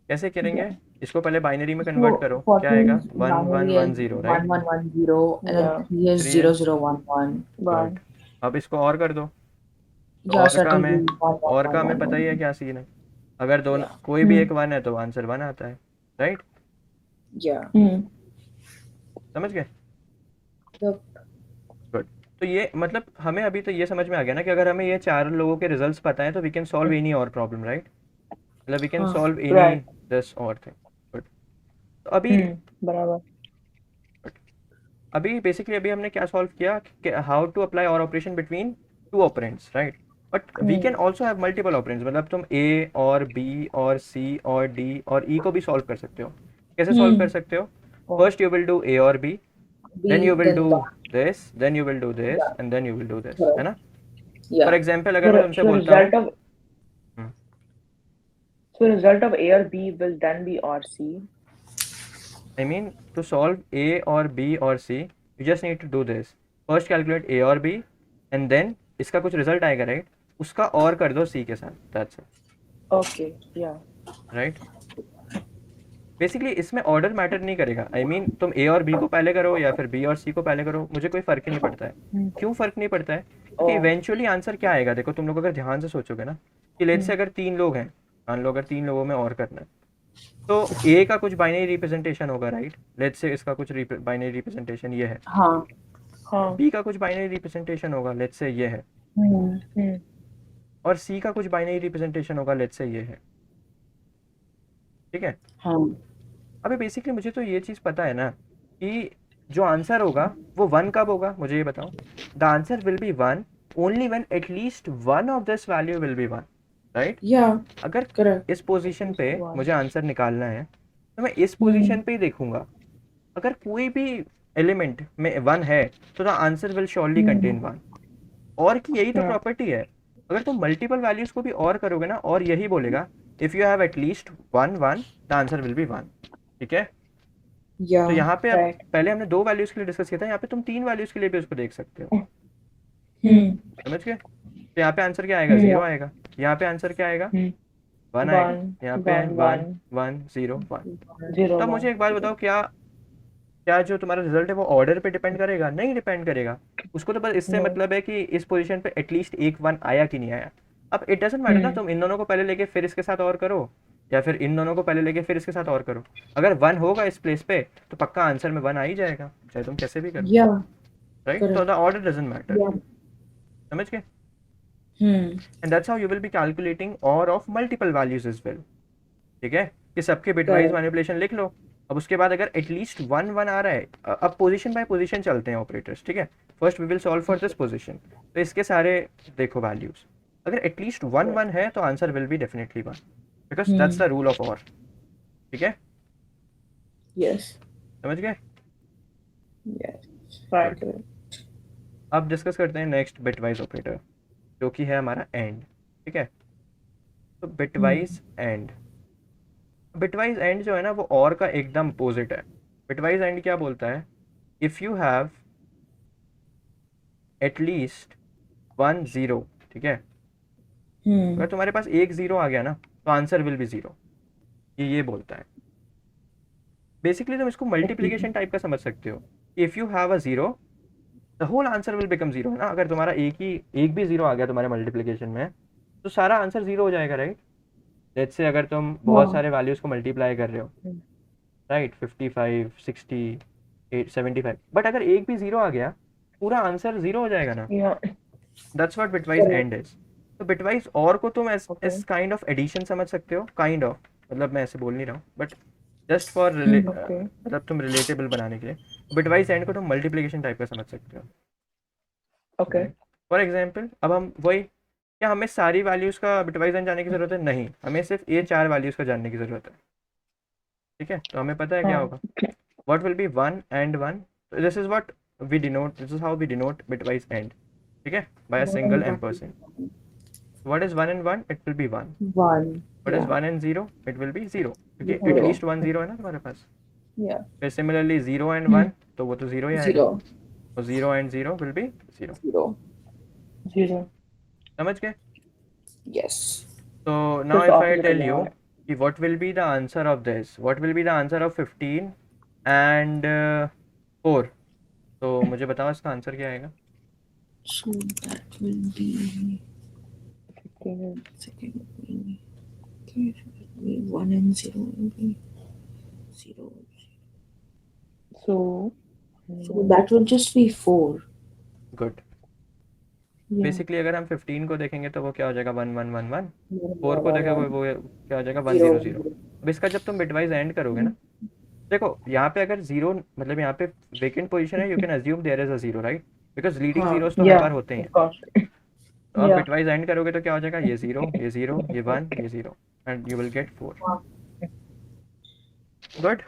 कैसे करेंगे? इसको पहले binary में convert करो, क्या आएगा? 1 1 1 0, right? 1 1 1 0 and then Yeah. 3 is 0 0 1 1. 1. Good. अब इसको और कर दो। तो Yeah, और so का it will हमें be 1 1 और 1 का हमें 1 पता ही है 1. क्या सीन है। अगर दोनों कोई भी एक 1 है तो आंसर 1 आता है, राइट। Yeah. समझ गए। Yep. गुड। तो ये मतलब हमें अभी तो ये समझ में आ गया ना कि अगर हमें ये चार लोगों के रिजल्ट्स पता है तो वी कैन सॉल्व एनी और प्रॉब्लम, राइट। मतलब वी कैन हाँ, सॉल्व एनी right. दिस और थिंग। गुड। तो अभी बराबर. अभी बेसिकली अभी हमने क्या सॉल्व किया कि how to apply or operation between two operands, right. But we can also have multiple operands, मतलब तुम ए और बी और सी और डी और ई को भी सॉल्व कर सकते हो। कैसे सॉल्व कर सकते हो? First you will do a और B, then you will do this, then you will do this, and then you will do this, है ना। Yeah. For example अगर मैं तुमसे So बोलता result हूँ, of so result of A or B will then be or C. I mean to solve A or B or C, you just need to do this. First calculate A और B, and then इसका कुछ result आएगा, right, उसका और कर दो C के साथ, that's it, Okay. Yeah. right? Basically इसमें ऑर्डर मैटर नहीं करेगा। आई मीन तुम ए और बी को पहले करो या फिर बी और सी को पहले करो, मुझे कोई फर्क ही नहीं पड़ता है। क्यों फर्क नहीं पड़ता है? क्योंकि इवेंचुअली आंसर क्या आएगा, देखो तुम लोग अगर ध्यान से सोचोगे ना कि लेट्स से अगर 3 लोग हैं, मान लो अगर 3 लोगों में और करना है तो ए का कुछ बाइनरी रिप्रेजेंटेशन होगा, राइट? लेट्स से इसका कुछ बाइनरी रिप्रेजेंटेशन ये है, हाँ हाँ बी का कुछ बाइनरी रिप्रेजेंटेशन होगा, लेट्स से ये है, हम्म और सी का कुछ बाइनरी रिप्रेजेंटेशन होगा, लेट्स से ये है, ठीक है? हाँ अबे बेसिकली मुझे तो ये चीज़ पता है ना कि जो आंसर होगा वो वन कब होगा, मुझे ये बताओ। The answer will B one only when at least one of this value will be one, right? या अगर करेक्ट इस पोजीशन पे one. मुझे आंसर निकालना है तो मैं इस पोजीशन पे ही देखूंगा। अगर कोई भी एलिमेंट में वन है तो the answer will surely contain one. और की यही तो Yeah. प्रॉपर्टी है। अगर तुम मल्टीपल वैल्यूज को भी और करोगे ना, और यही बोलेगा if you have at least one one the answer will B one, ठीक है? या तो यहाँ पे अब Right. पहले हमने दो वैल्यूज के लिए डिस्कस किया था, यहाँ पे तुम तीन वैल्यूज के लिए भी उसको देख सकते हो, समझ गए? तो यहाँ पे आंसर क्या आएगा, जीरो आएगा। यहाँ पे आंसर क्या आएगा, वन आएगा। यहाँ पे one one zero one. Zero तब मुझे एक बात बताओ, क्या क्या जो तुम्हारा रिजल्ट है वो ऑर्डर पे डिपेंड करेगा? नहीं डिपेंड करेगा। उसको तो बस इससे No. मतलब है कि इस पोजीशन पे एटलीस्ट एक वन आया कि नहीं आया। अब इट डजंट मैटर ना, तुम इन दोनों को पहले लेके फिर इसके साथ और करो, या फिर इन दोनों को पहले लेके फिर इसके साथ और करो। अगर वन होगा इस प्लेस पे तो पक्का आंसर में वन आ ही जाएगा, चाहे तुम कैसे भी करो, या राइट? तो द ऑर्डर डजंट मैटर, या समझ गए? And that's how you will be calculating or of multiple values as well, ठीक है? कि सबके बिटवाइज मैनिपुलेशन लिख लो। अब उसके बाद अगर एटलीस्ट वन वन आ रहा है, अब पोजीशन बाय पोजीशन चलते हैं ऑपरेटर्स, ठीक है? First we will solve for this position. तो इसके सारे देखो वैल्यूज, अगर एटलीस्ट वन वन है तो answer will be definitely one, because that's the rule of और, ठीक है? यस समझ गए? Yes. Right. अब डिस्कस करते हैं नेक्स्ट बिटवाइज ऑपरेटर, जो कि है हमारा एंड, ठीक है? तो बिटवाइज एंड, बिटवाइज एंड जो है ना वो और का एकदम अपोजिट है। बिटवाइज एंड क्या बोलता है, if you have at least one zero, ठीक है? अगर तुम्हारे पास एक जीरो आ गया ना तो आंसर विल बी जीरो, ये बोलता है। बेसिकली तुम इसको मल्टीप्लिकेशन टाइप का समझ सकते हो। If you have a zero the whole answer will become zero, है ना? अगर तुम्हारा एक भी जीरो आ गया तुम्हारे मल्टीप्लिकेशन में तो सारा आंसर जीरो हो जाएगा, राइट? लेट्स से अगर तुम बहुत सारे वैल्यूज को मल्टीप्लाई कर रहे हो, राइट, 55 60 75, बट अगर एक भी जीरो आ गया पूरा आंसर जीरो हो जाएगा ना। Yeah. That's what bitwise and is. तो बिटवाइज और को तुम एस काइंड ऑफ एडिशन समझ सकते हो, काइंड ऑफ, मतलब मैं ऐसे बोल नहीं रहा हूँ, बट जस्ट फॉर Okay. मतलब तुम रिलेटेबल बनाने के लिए बिटवाइज एंड को तुम मल्टीप्लिकेशन टाइप का समझ सकते हो। Okay. फॉर एग्जाम्पल अब हम वही, क्या हमें सारी वैल्यूज का बिटवाइज एंड जानने की जरूरत है? नहीं, हमें सिर्फ ये चार वैल्यूज का जानने की जरूरत है, ठीक है? तो हमें पता है क्या होगा, what will be 1 and 1, so this is what we denote, this is how we denote bitwise AND, ठीक है? by a single ampersand. What is 1 and 1? It will be 1. One What is 1 and 0? It will be 0, क्योंकि Zero. at least 1 0 है ना तुम्हारे पास। Yeah. फिर similarly 0 and 1 तो वो तो 0 ही आएगा, जीरो तो 0 and 0 will be 0, zero Zero. समझ गए? Yes So now Just if I opposite tell of you that. कि what will be the answer of this, what will be the answer of 15 and 4, तो मुझे बताओ इसका answer क्या आएगा? So that will be Okay. second one and zero will be zero. So. So that will just be 4. Good. Yeah. Basically अगर हम 15 को देखेंगे तो वो क्या हो जाएगा, 1 1 1 1। 4 को देखेंगे वो क्या हो जाएगा, 1 0 0। अब इसका जब तुम बिटवाइज एंड करोगे ना, देखो यहाँ पे अगर जीरो मतलब यहाँ पे वेकेंट पोजीशन है, you can assume there is a zero, right? Because leading zeros तो हर Yeah. बार होते हैं। Of course. तो अब Yeah. बिटवाइज एंड करोगे तो क्या हो जाएगा, ये 0 ये 0 ये 1 ये 0 and you will get 4। Good.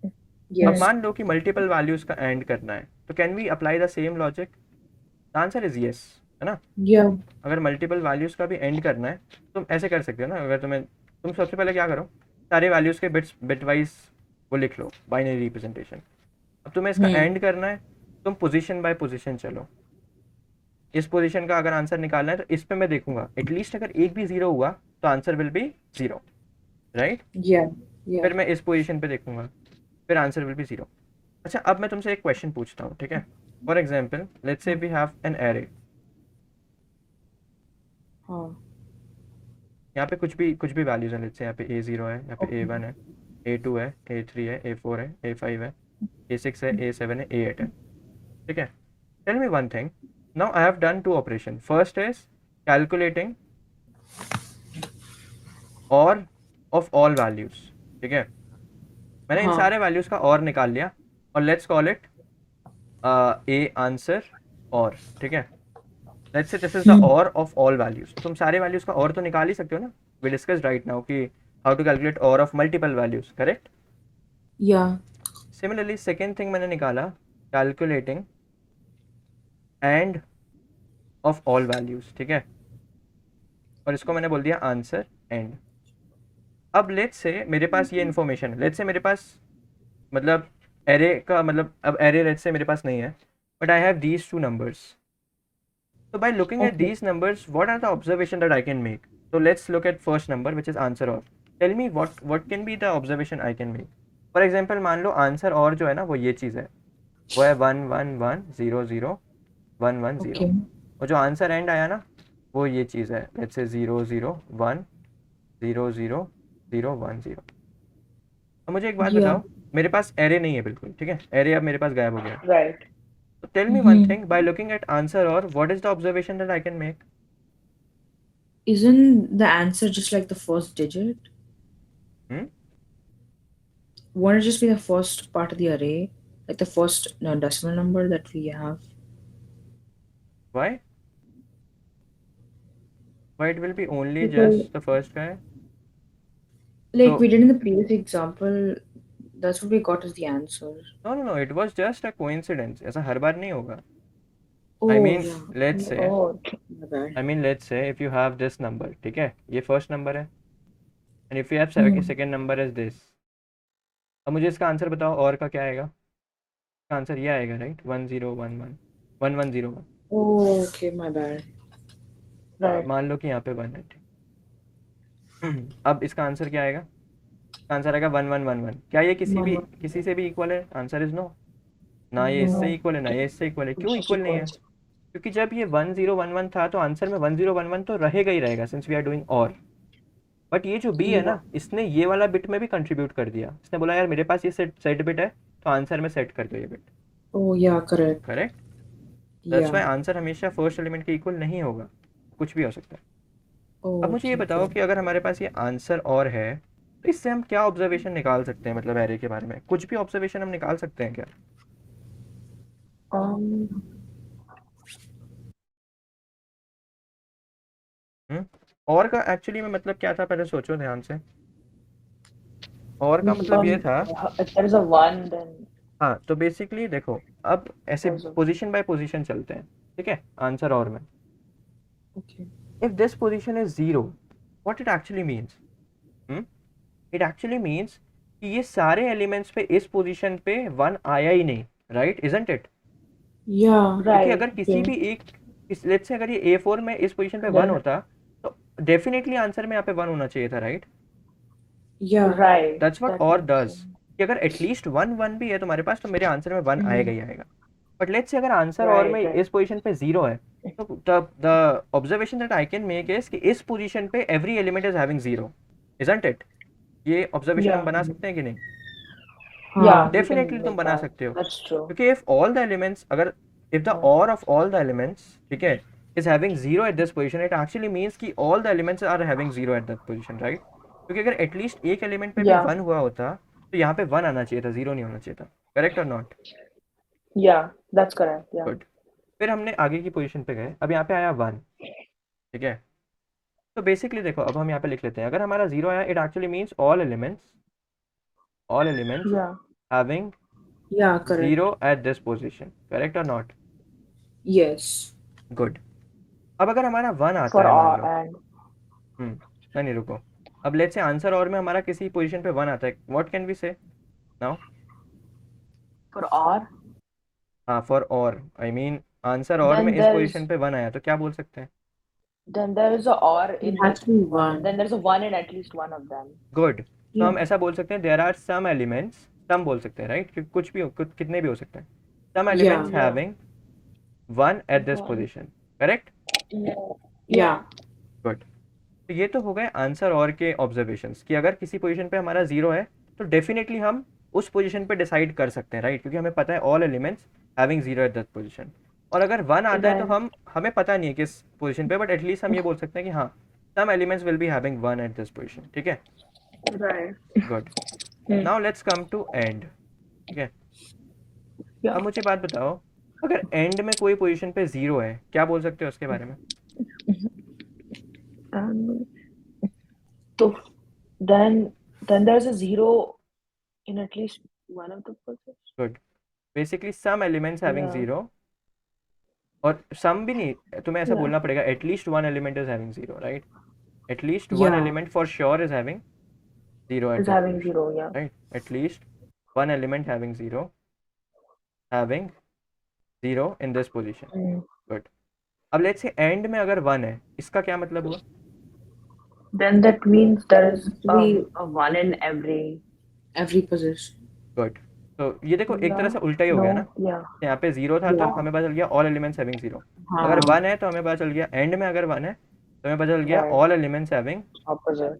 अब Yes. मान लो कि मल्टीपल वैल्यूज का एंड करना है, तो can we apply the same logic? The answer is yes, है ना? Yeah. अगर मल्टीपल वैल्यूज का भी एंड करना है तुम ऐसे कर सकते हो ना। अगर तुम सबसे पहले क्या करो, सारे वैल्यूज के बिटवाइज वो लिख लो, बाइनरी रिप्रेजेंटेशन। अब तुम्हें इसका एंड करना है, तुम पोजीशन बाय पोजीशन चलो। इस पोजीशन का अगर आंसर निकालना है तो इस पे मैं देखूंगा एटलीस्ट अगर एक भी जीरो हुआ तो answer will B zero, right? Yeah. Yeah. फिर मैं इस पोजीशन पे देखूंगा, फिर आंसर विल बी जीरो। अच्छा, अब मैं तुमसे एक क्वेश्चन पूछता हूँ, ठीक है? For example let's say we have an array, हाँ यहाँ पे कुछ भी वैल्यूज है, लेट्स से यहाँ पे a0 है, यहाँ पे a1 है, A2 है, A3 है, A4 है, A5 है, A6 है, A7 है, A8 है, ठीक है. Tell me one thing. Now I have done two operations. First is calculating OR of all values, ठीक है. मैंने इन हाँ. सारे वैल्यूज का OR निकाल लिया और let's call it A answer OR, ठीक है. Let's say this is the OR of all values. तुम सारे वैल्यूज का OR तो निकाल ही सकते हो ना. वी डिस्कस्ड राइट नाउ कि how to calculate OR of multiple values, correct. Yeah. Similarly second thing मैंने निकाला calculating and of all values, ठीक है. और इसको मैंने बोल दिया आंसर एंड. अब लेट्स से मेरे पास ये इन्फॉर्मेशन है. लेट्स से मेरे पास मतलब एरे का मतलब अब एरे लेट्स से मेरे पास नहीं है, but I have these two numbers. So by looking at Okay. these numbers, what are the observation that I can make? So let's look at first number, which is answer OR. Tell me what can be the observation I can make. For example, मान लो answer OR जो है ना वो ये चीज़ है, वो है 1 1 1 0 0 1 1 0. Okay. और जो आंसर एंड आया ना वो ये चीज़ है, लेट्स से 0 0 1 0 0 0 1 0. अब मुझे एक बात Yeah. बताओ, मेरे पास एरे नहीं है बिल्कुल, ठीक है. एरे अब मेरे पास गायब हो गया. Right. So tell me one thing, by looking at answer OR, what is the observation that I can make? Isn't the answer just like the first digit? Hmm? Won't it just be the first part of the array, like the first decimal number that we have? Why? Why it will be only Because- just the first guy? Like So- we did in the previous example, that's what we got as the answer. No. It was just a coincidence. ऐसा हर बार नहीं होगा. Oh, I mean, yeah. let's say, Oh, My bad. let's say if you have this number, ठीक है, ये first number है, and if you have second number is this. अब मुझे इसका आंसर बताओ और का क्या आएगा. इसका आंसर ये आएगा, right. 1 0 1 1 1 1 0 1. Oh, okay, my bad. right. मान लो कि यहाँ पे 1 है, ठीक. अब इसका आंसर क्या आएगा. इसका आंसर आएगा 1 1 1 1. क्या ये किसी से भी इक्वल है. Answer is no. ना ये इससे इक्वल है ना ये इससे इक्वल है. क्यों इक्वल नहीं है. क्योंकि जब ये 1 0 1 1 था तो आंसर में 1 0 1 1 तो रहेगा ही रहेगा, सिंस वी आर डूइंग और. बट ये जो बी है ना, इसने ये वाला बिट में भी कंट्रीब्यूट कर दिया. इसने बोला यार मेरे पास ये सेट बिट है तो आंसर में सेट कर दो ये bit. Oh, yeah, correct. Correct. That's Yeah. Why answer हमेशा फर्स्ट एलिमेंट के इक्वल नहीं होगा, कुछ भी हो सकता है. Oh, अब मुझे ये okay, बताओ okay. कि अगर हमारे पास ये आंसर और है तो इससे हम क्या ऑब्जर्वेशन निकाल सकते हैं. मतलब एरे के बारे में कुछ भी ऑब्जर्वेशन हम निकाल सकते हैं क्या. और का एक्चुअली में मतलब क्या था, पहले सोचो ध्यान से. और का मतलब ये था, If there is a one, then हाँ तो बेसिकली देखो अब ऐसे There's a- position by position चलते हैं, ठीक है. आंसर और में Okay. if this position is 0, what it actually means? It actually means कि ये सारे एलिमेंट्स पे इस पोजीशन पे 1 आया ही नहीं, राइट. isn't it? Yeah. क्योंकि right. अगर किसी भी एक लेट्स से अगर ये A4 में इस पोजीशन पे 1 Then- होता तो डेफिनेटली आंसर में यहाँ पे 1 होना चाहिए था, right. Yeah. Right. That's what that और makes डज. sense. कि अगर एटलीस्ट 1 1 भी है तुम्हारे पास तो मेरे आंसर में 1 आएगा ही आएगा. बट लेट्स से अगर आंसर और में Right. इस पोजीशन पे 0 है तो the observation that I can make is कि इस पोजीशन पे every element is having 0, isn't it? ये ऑब्जर्वेशन हम Yeah. बना सकते हैं कि नहीं. Yeah, we डेफिनेटली can तुम make बना that. सकते हो. That's true. क्योंकि इफ ऑल द एलिमेंट्स अगर if the Yeah. OR of all the elements, ठीक है, is having 0 at this position, it actually means कि all the elements are having 0 at that position, right? क्योंकि अगर at least एक element पे भी Yeah. 1 हुआ होता तो यहाँ पे 1 आना चाहिए था, 0 नहीं होना चाहिए था. करेक्ट और not. Yeah, that's correct. Yeah. Good. फिर हमने आगे की पोजीशन पे गए. अब यहाँ पे आया 1, ठीक है. तो बेसिकली देखो अब हम यहाँ पे लिख लेते हैं. अगर हमारा 0 आया, it actually means all elements Yeah. Having Yeah, correct. 0 at this position. Correct और नॉट. Yes. गुड. अब अगर हमारा 1 आता For है मान all लो, and नहीं रुको. अब लेट्स से आंसर और में हमारा किसी पोजीशन पे 1 आता है, व्हाट कैन वी से नाउ. for or, हाँ फॉर और आई मीन आंसर और Then में इस there is- पोजीशन पे 1 आया तो क्या बोल सकते हैं. then there is a or in It has to be one. then there's a one in at least one of them. Good. तो हम Yeah. ऐसा बोल सकते हैं देयर आर सम एलिमेंट्स, सम बोल सकते हैं, राइट. कुछ भी हो, कितने भी हो सकते हैं. Some elements Yeah. Having 1 at this One. Position. Correct. Yeah. Good. तो ये तो हो गए आंसर और के ऑब्जर्वेशंस कि अगर किसी पोजीशन पे हमारा 0 है तो डेफिनेटली हम उस पोजीशन पे डिसाइड कर सकते हैं, राइट, क्योंकि हमें पता है all elements having zero at that position. और अगर 1 आता है तो Right. हमें पता नहीं है किस पोजीशन पे, बट एटलीस्ट हम ये बोल सकते हैं कि हाँ some elements will be having 1 at this position. ठीक है, Right. Good. Hmm. Now let's come to and. ठीक है, Yeah. अब मुझे बात बताओ, अगर एंड में कोई पोजीशन पे 0 है, क्या बोल सकते हो उसके बारे में? Um, so then there's a zero in at least one of the positions. Good, basically some elements having Yeah. 0, और सम भी नहीं, तुम्हें ऐसा Yeah. बोलना पड़ेगा at least one element is having 0, right, at least one Yeah. Element for sure is having 0 at Is that having position, zero. Yeah. right, at least one element having 0 in this position. Hmm. Good. अब let's say and में अगर 1 है, इसका क्या मतलब हुआ? Then that means there is We- a one in every position. Good, तो ये देखो एक तरह से उल्टा ही हो गया ना, Yeah. यहाँ पे 0 था तो Yeah. हमें पता चल गया ऑल एलिमेंट्स हैविंग 0, हाँ, अगर 1 है तो हमें पता चल गया एंड में अगर 1 है तो हमें पता चल गया Right. All elements having Opposite.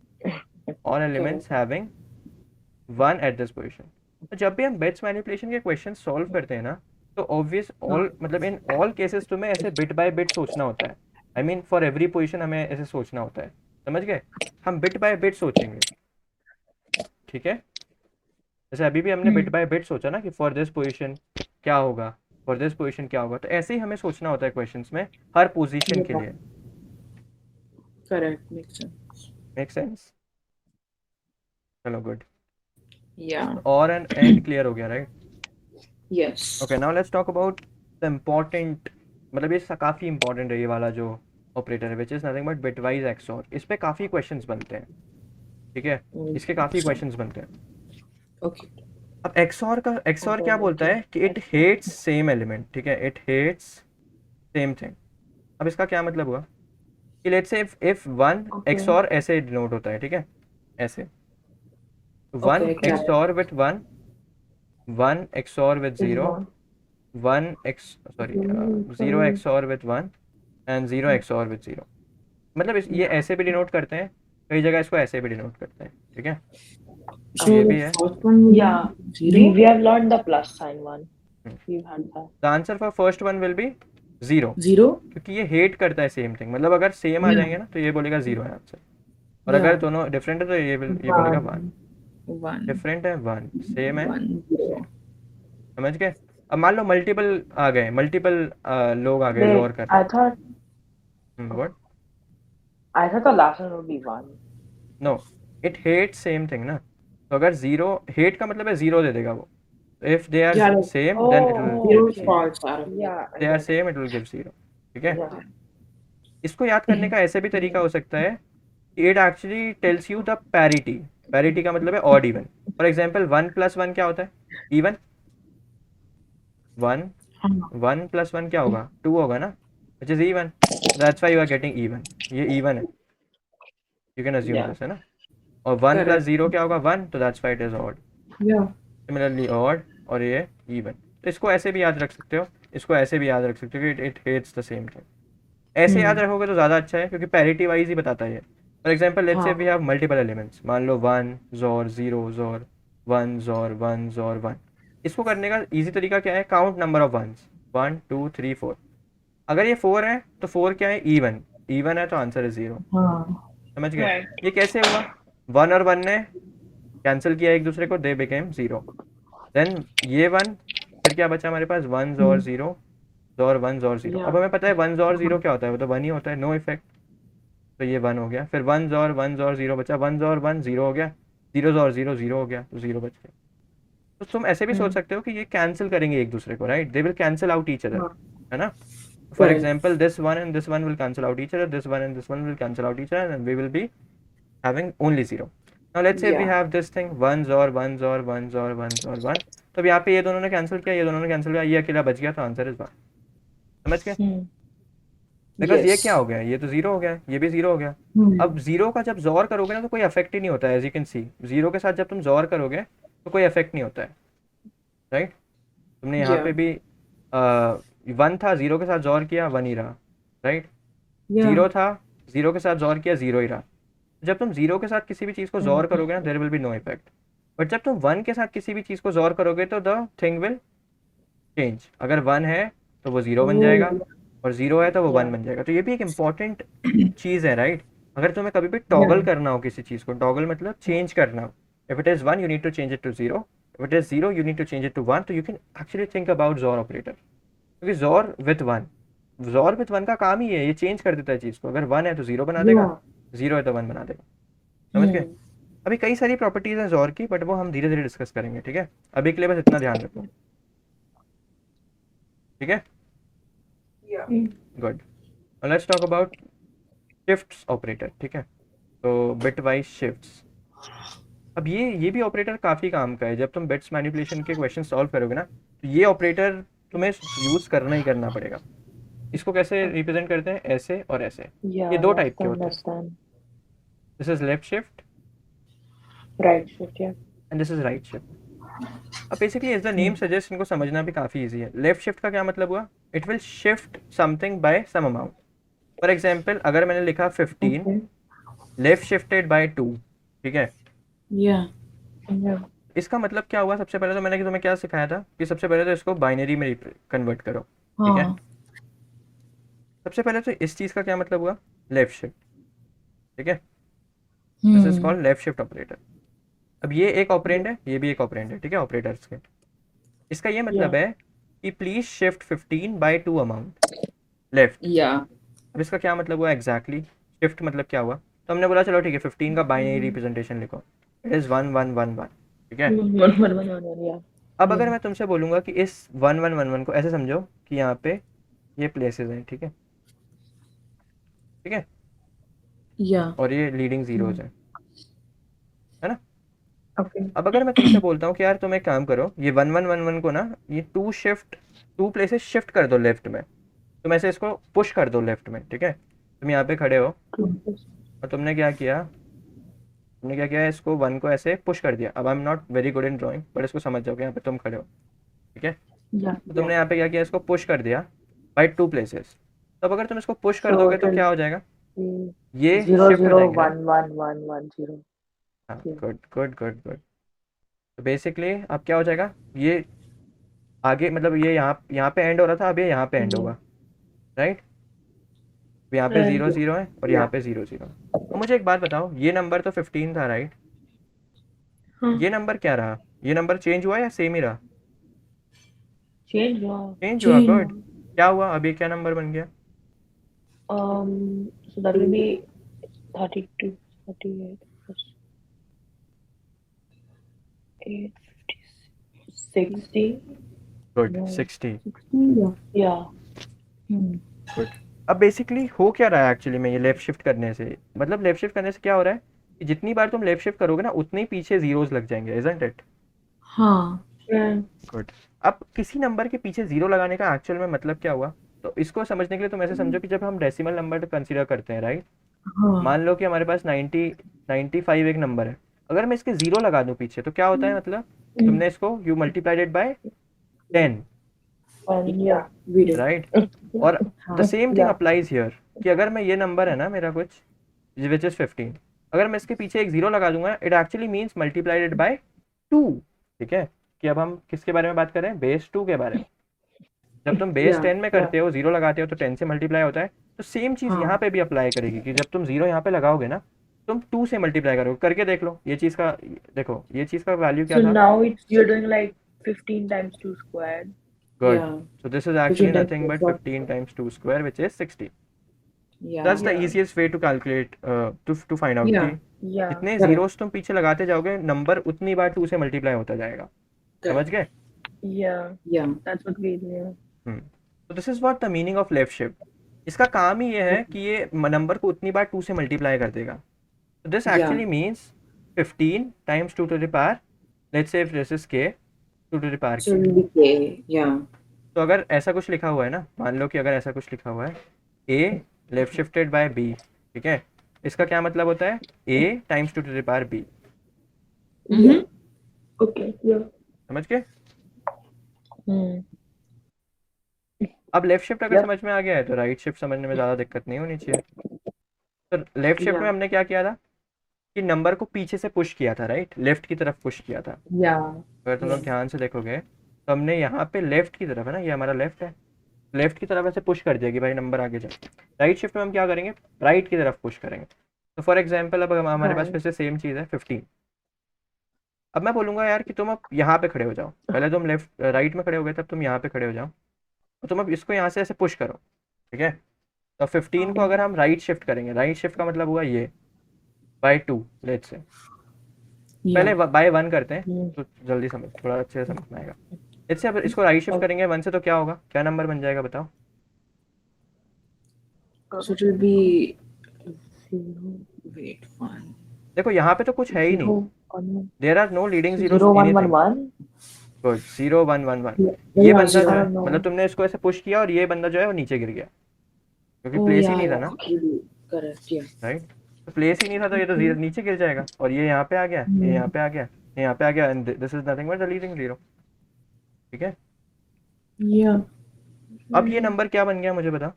1 at this position. तो जब भी हम बिट्स मैनिपुलेशन के क्वेश्चन सॉल्व करते हैं ना, तो ऑब्वियस ऑल मतलब इन ऑल केसेस तुम्हें ऐसे बिट बाय बिट सोचना होता है, I mean for every position हमें ऐसे सोचना होता है, समझ गए? हम बिट बाय बिट सोचेंगे, ठीक है, जैसे अभी भी हमने बिट बाय बिट सोचा ना कि फॉर दिस पोजीशन क्या होगा, फॉर दिस पोजीशन क्या होगा, तो ऐसे ही हमें सोचना होता है क्वेश्चंस में हर पोजीशन के लिए। correct, makes sense. Make sense? चलो गुड, Yeah. और एन एंड क्लियर हो गया, right? Yes. Okay, now let's talk about the important, मतलब ये काफ़ी इंपॉर्टेंट है ये वाला जो ऑपरेटर है, which is nothing but bitwise XOR. इस पे काफ़ी क्वेश्चंस बनते हैं, ठीक है, इसके काफ़ी क्वेश्चंस बनते हैं। Okay. अब एक्सऑर क्या बोलता है कि इट हेट्स सेम एलिमेंट, ठीक है, इट हेट्स सेम थिंग। अब इसका क्या मतलब हुआ कि let's say if 1 Okay. XOR ऐसे डिनोट होता है, ठीक है, ऐसे 1 Okay, got it. XOR with 1, 1 XOR with Is 0, one. 1 x sorry 0 XOR with 1 and 0 XOR with 0। मतलब ये ऐसे भी डिनोट करते हैं, कई जगह इसको ऐसे भी डिनोट करते हैं, ठीक है, So ये the भी है। first one will be Yeah. zero. We have learned the plus sign one. Hmm. We've had that. The answer for first one will be 0, Zero. क्योंकि ये हेट करता है सेम थिंग, मतलब अगर सेम आ Yeah. जाएंगे ना तो ये बोलेगा 0 है आंसर, और Yeah. अगर दोनों डिफरेंट है तो ये बोलेगा 1। One. डिफरेंट है 1, सेम है, One. Zero. समझ गए? अब मान लो मल्टीपल आ गए, मल्टीपल लोग आ गए Wait, जोर कर, I thought what? the last one would be one. No, it hate same thing ना, तो अगर 0 हेट का मतलब है 0 दे देगा वो, if they are Yeah, like, same then it Oh, will Zero give is 0, false out of it. Yeah. I they are get it. Same it will give 0, ठीक है। Yeah. इसको याद करने का ऐसे भी तरीका हो सकता है कि it actually tells you the parity. Parity का मतलब है ऑड इवन। फॉर एग्जांपल 1 + 1 क्या होता है? इवन। 1 हाँ. 1 + 1 क्या होगा? 2 होगा ना, which is even, that's why you are getting even, ये इवन है, you can assume Yeah. This, है ना। और 1 + Correct. 0 क्या होगा? 1, तो that's why it is odd, Yeah. Similarly odd और ये इवन। तो इसको ऐसे भी याद रख सकते हो, इसको ऐसे भी याद रख सकते हो कि it hates the same thing. ऐसे याद रखोगे तो ज़्यादा अच्छा है, क्योंकि पैरिटी वाइज ही बताता है ये। फॉर एग्जांपल लेट्स से हाँ. वी हैव मल्टीपल एलिमेंट्स, मान लो 1 XOR 0 XOR 1 XOR 1 XOR 1। इसको करने का इजी तरीका क्या है? Count number of ones, 1 2 3 4। अगर ये 4 है तो 4 क्या है? इवन, इवन है तो आंसर है 0, हाँ. समझ गए? Right. ये कैसे हुआ? 1 और 1 ने कैंसिल किया एक दूसरे को, दे बिकेम 0। देन ये 1, फिर क्या बचा हमारे पास? 1 XOR 0 XOR 1 XOR 0। अब हमें पता है 1 XOR 0 क्या होता है, वो तो 1 ही होता है, नो इफेक्ट, तो ये 1 हो गया। फिर 1 XOR 1 XOR 0 बचा, 1 XOR 1 0 हो गया, 0 XOR 0 0 हो गया, तो 0 बच गया। तो तुम ऐसे भी सोच सकते हो कि ये कैंसिल करेंगे एक दूसरे को, right, they will cancel out each other, है ना। For Correct. Example this one and this one will cancel out each other, this one and this one will cancel out each other, and we will be having only 0। Now let's say we Yeah. Have this thing 1 XOR 1 XOR 1 XOR 1 XOR 1। तो अब यहाँ पे ये दोनों ने cancel किया, ये दोनों ने कैंसिल किया, ये अकेला बच गया, तो आंसर इज 1, समझ गए? बिकॉज ये Yes. क्या हो गया? ये तो 0 हो गया, ये भी 0 हो गया। Hmm. अब 0 का जब जोर करोगे ना तो कोई इफेक्ट ही नहीं होता है, एज यू कैन सी। 0 के साथ जब तुम जोर करोगे तो कोई इफेक्ट नहीं होता है, राइट। तुमने यहाँ Yeah. पे भी 1 था, 0 के साथ जोर किया, 1 ही रहा, राइट। Yeah. 0 था, 0 के साथ जोर किया, 0 ही रहा। जब तुम 0 के साथ किसी भी चीज़ को जोर करोगे ना, there will be no effect. But जब तुम 1 के साथ किसी भी चीज़ को जोर करोगे तो द थिंग विल चेंज। अगर 1 है तो वो 0 बन जाएगा, और 0 है तो वो 1 Yeah. बन जाएगा। तो ये भी एक इम्पॉर्टेंट चीज़ है, राइट? अगर तुम्हें कभी भी Yeah. टॉगल करना हो किसी चीज़ को, टॉगल मतलब चेंज करना हो, if it is 1 you need to change it to 0, if it is 0 you need to change it to 1, तो you can actually think about XOR operator, क्योंकि जोर विथ 1 का काम ही है, ये चेंज कर देता है चीज़ को। अगर 1 है तो 0 बना देगा, Yeah. 0 है तो 1 बना देगा। समझ गए? Hmm. अभी कई सारी प्रॉपर्टीज़ हैं जोर की, बट वो हम धीरे धीरे डिस्कस करेंगे, ठीक है? अभी के लिए बस इतना ध्यान रखो, ठीक है? Good. Let's talk about shifts operator, ठीक है? तो बिट वाइज शिफ्ट्स, अब ये भी ऑपरेटर काफ़ी काम का है। जब तुम बिट्स मैनिपुलेशन के क्वेश्चन सॉल्व करोगे ना, तो ये ऑपरेटर तुम्हें यूज़ करना ही करना पड़ेगा। इसको कैसे रिप्रेजेंट करते हैं? ऐसे और ऐसे। ये Yeah, दो left टाइप के and होते हैं। less than. This is left shift Right shift, yeah. And this is right shift. अब basically as the name suggest, इनको समझना भी काफ़ी ईजी है। लेफ्ट शिफ्ट का क्या मतलब हुआ? It will shift something by some amount. For example, अगर मैंने लिखा 15 Okay. लेफ्ट शिफ्टेड बाय 2, ठीक है? Yeah. Yeah. इसका मतलब क्या हुआ? सबसे पहले तो मैंने तुम्हें क्या सिखाया था कि सबसे पहले तो इसको बाइनरी में कन्वर्ट करो, ठीक है? सबसे पहले तो इस चीज़ का क्या मतलब हुआ? लेफ्ट शिफ्ट, ठीक है? This is called left shift operator. अब ये एक ऑपरेंड है, ये भी एक ऑपरेंड है, ठीक है, ऑपरेटर्स के। इसका ये मतलब है कि please shift 15 by 2 amount left. Yeah. अब इसका क्या मतलब हुआ एग्जैक्टली? शिफ्ट मतलब क्या हुआ? तो हमने बोला चलो ठीक है, 15 का बाइनरी रिप्रेजेंटेशन लिखो, इट इज़ 1 1 1 1, ठीक है? 1 1 1 1, yeah. अब अगर मैं तुमसे बोलूँगा कि इस 1 1 1 1 को ऐसे समझो कि यहाँ पे ये प्लेसेस हैं, ठीक है? ठीक है, Yeah. और ये लीडिंग जीरोज हैं, है ना? Okay. अब अगर मैं तुमसे बोलता हूँ कि यार तुम एक काम करो, ये 1 1 1 1 को ना, ये 2 प्लेसेस शिफ्ट कर दो लेफ्ट में, तुम ऐसे इसको पुश कर दो लेफ्ट में, ठीक है? तुम यहाँ पे खड़े हो और तुमने क्या किया? तुमने क्या किया? इसको 1 को ऐसे पुश कर दिया। अब I am not very good in drawing, but इसको समझ जाओगे, यहाँ पे तुम खड़े हो, ठीक है? Yeah. तो तुमने यहाँ पे क्या किया? इसको पुश कर दिया बाई 2 प्लेसेस। तो अब अगर तुम इसको पुश कर So दोगे तो it'll क्या हो जाएगा? be ये 0 शिफ्ट हो 0 जाएंगे, right? 1 1 1 1 0. हाँ, Okay. Good good good good. तो बेसिकली अब क्या हो जाएगा? ये आगे मतलब ये यहाँ पे एंड हो रहा था, अब ये यहाँ पे एंड होगा, राइट? यहाँ पे 0 0 है और यहाँ पे 0 0। तो मुझे एक बात बताओ, ये नंबर तो 15 था, राइट? ये नंबर क्या रहा? ये नंबर चेंज हुआ या सेम ही रहा? Change, yeah. चेंज हुआ, गुड। क्या हुआ? अब ये क्या नंबर बन गया? So that will be 32, 38 plus 8, 60. Good, No. 60। Yeah. Good. अब बेसिकली हो क्या रहा है एक्चुअली में ये लेफ्ट शिफ्ट करने से? मतलब लेफ्ट शिफ्ट करने से क्या हो रहा है कि जितनी बार तुम लेफ्ट शिफ्ट करोगे ना, उतने ही पीछे जीरोस लग जाएंगे, इजंट इट? हाँ। Yeah. गुड। अब किसी नंबर के पीछे जीरो लगाने का एक्चुअल में मतलब क्या हुआ? तो इसको समझने के लिए तुम ऐसे समझो कि जब हम डेसिमल नंबर कंसीडर करते हैं, राइट? हाँ। मान लो कि हमारे पास 95 एक नंबर है, अगर मैं इसके जीरो लगा दूं पीछे तो क्या होता है? मतलब तुमने इसको you multiplied it by 10, And yeah. We did. Right? और the same thing Yeah. Applies here कि अगर मैं ये नंबर है ना मेरा कुछ विच इज 15, अगर मैं इसके पीछे एक जीरो लगा दूंगा, it actually means multiplied by 2, ठीक है? कि अब हम किसके बारे में बात कर रहे हैं? बेस 2 के बारे में। जब तुम बेस Yeah. 10 में करते हो, जीरो लगाते हो तो 10 से मल्टीप्लाई होता है। तो सेम चीज़ हाँ। यहाँ पे भी अप्लाई करेगी कि जब तुम जीरो यहाँ पे लगाओगे ना, तुम 2 से मल्टीप्लाई करोगे। करके देख लो ये चीज़ का, देखो ये चीज़ का वैल्यू क्या So था? now you're doing like 15 times 2 squared. Good. Yeah. So this is actually 15 times nothing but 2 15 times 2 square, which is 60. Yeah. That's the Yeah. easiest way to calculate to find out Yeah. कि Yeah. जितने Correct. Zeros तुम पीछे लगाते जाओगे, number उतनी बार 2 से multiply होता जाएगा। समझ गए? Yeah. Yeah. That's what we do. तो this is what the meaning of left shift. इसका काम ही ये है कि ये नंबर को उतनी बार 2 से मल्टीप्लाई कर देगा। तो this actually means 15 times 2 to the power, let's say this is k 2 to the power So k। okay. Yeah. तो अगर ऐसा कुछ लिखा हुआ है ना, मान लो कि अगर ऐसा कुछ लिखा हुआ है a left shifted by b, ठीक है? इसका क्या मतलब होता है? a times 2 to the power b। Mm-hmm. Okay. Yeah. समझ गए? Hmm. अब लेफ्ट शिफ्ट अगर Yeah. समझ में आ गया है तो राइट शिफ्ट समझने में ज़्यादा दिक्कत नहीं होनी चाहिए। तो लेफ्ट शिफ्ट में Yeah. हमने क्या किया था? कि नंबर को पीछे से पुश किया था, राइट, लेफ्ट की तरफ पुश किया था। Yeah. अगर तुम लोग Yeah. ध्यान से देखोगे तो हमने यहाँ पे लेफ्ट की तरफ है ना, ये हमारा लेफ्ट है, लेफ्ट की तरफ ऐसे पुश कर दिया कि भाई नंबर आगे जाए। राइट शिफ्ट में हम क्या करेंगे, राइट की तरफ पुश करेंगे। तो फॉर एग्जाम्पल अब हमारे पास Right. फिर से सेम चीज़ है 15। अब मैं बोलूँगा यार कि तुम अब यहाँ पे खड़े हो जाओ, पहले तुम लेफ्ट राइट में खड़े हो गए, तब तुम यहाँ पे खड़े हो जाओ, तो तुम अब इसको यहाँ से ऐसे पुश करो, ठीक है। तो 15 को अगर हम राइट शिफ्ट करेंगे, राइट शिफ्ट का मतलब हुआ ये बाई 2 लेट्स से, पहले Yeah. बाय 1 करते हैं Hmm. तो जल्दी समझ, थोड़ा अच्छे से समझ में आएगा। लेट्स से अब इसको राइट शिफ्ट Okay. करेंगे 1 से, तो क्या होगा, क्या नंबर बन जाएगा बताओ। So it will be Zero, wait one. देखो यहाँ पे तो कुछ है ही नहीं, 1, there are no leading zeros 0, 1, 1, anything. 1. Good, 0 1 1 1। Yeah. ये Yeah, बंदा जो zero. है, I don't know. मतलब तुमने इसको ऐसे पुश किया और ये बंदा जो है वो नीचे गिर गया, क्योंकि Oh प्लेस ही yeah, नहीं था yeah. ना, Okay. Correct. Yeah. राइट। तो प्लेस ही नहीं था तो ये तो जीरो नीचे गिर जाएगा, और ये यहाँ पे आ गया, ये यहाँ पे आ गया, ये यहाँ पे आ गया, and this is nothing but the leading zero, ठीक है। Yeah. अब ये नंबर क्या बन गया मुझे बता।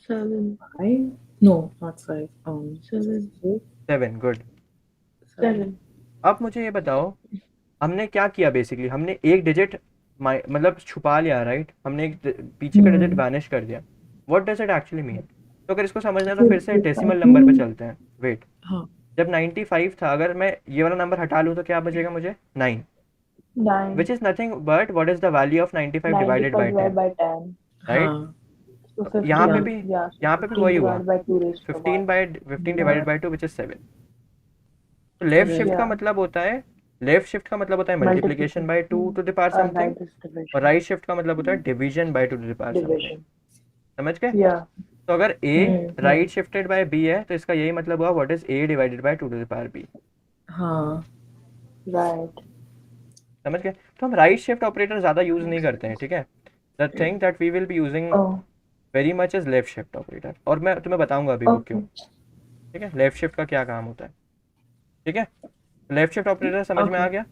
7, 5? No, not 5. 7, 7, गुड। 7. अब मुझे ये बताओ, हमने क्या किया, बेसिकली हमने एक डिजिट मतलब छुपा लिया, राइट, हमने एक पीछे का डिजिट वैनिश कर दिया। What does it actually mean. तो अगर इसको समझना है तो फिर से डेसिमल नंबर पे चलते हैं। वेट, हाँ. जब 95 था, अगर मैं ये वाला नंबर हटा लूँ तो क्या बचेगा मुझे, 9, 9. Which is nothing but what is the value of 95 divided 95 by 10, divided by 10. Right. हाँ. So यहाँ पे 15. भी Yeah. So यहाँ पे भी 15 वही हुआ, divided by 2 raised to 15 1. By 15 divided by 2 which is 7। तो लेफ्ट शिफ्ट का Yeah. मतलब होता है, लेफ्ट शिफ्ट का मतलब होता है multiplication by 2 to the power something, Right is और division. राइट शिफ्ट का मतलब होता है division by 2 to the power something. Division. समझ गए। Yeah. तो अगर a Hmm. Right shifted by b है तो इसका यही मतलब हुआ what is a divided by 2 to the power b। हाँ. Right. समझ गए। तो हम राइट शिफ्ट ऑपरेटर ज़्यादा यूज़ नहीं करते हैं, ठीक है। The thing that we will be using Oh. Very much is left shift operator, और मैं तुम्हें बताऊंगा अभी वो क्यों, Okay. ठीक है। लेफ्ट शिफ्ट का क्या काम होता है, ठीक है। लेफ्ट शिफ्ट ऑपरेटर समझ में आ Okay. गया,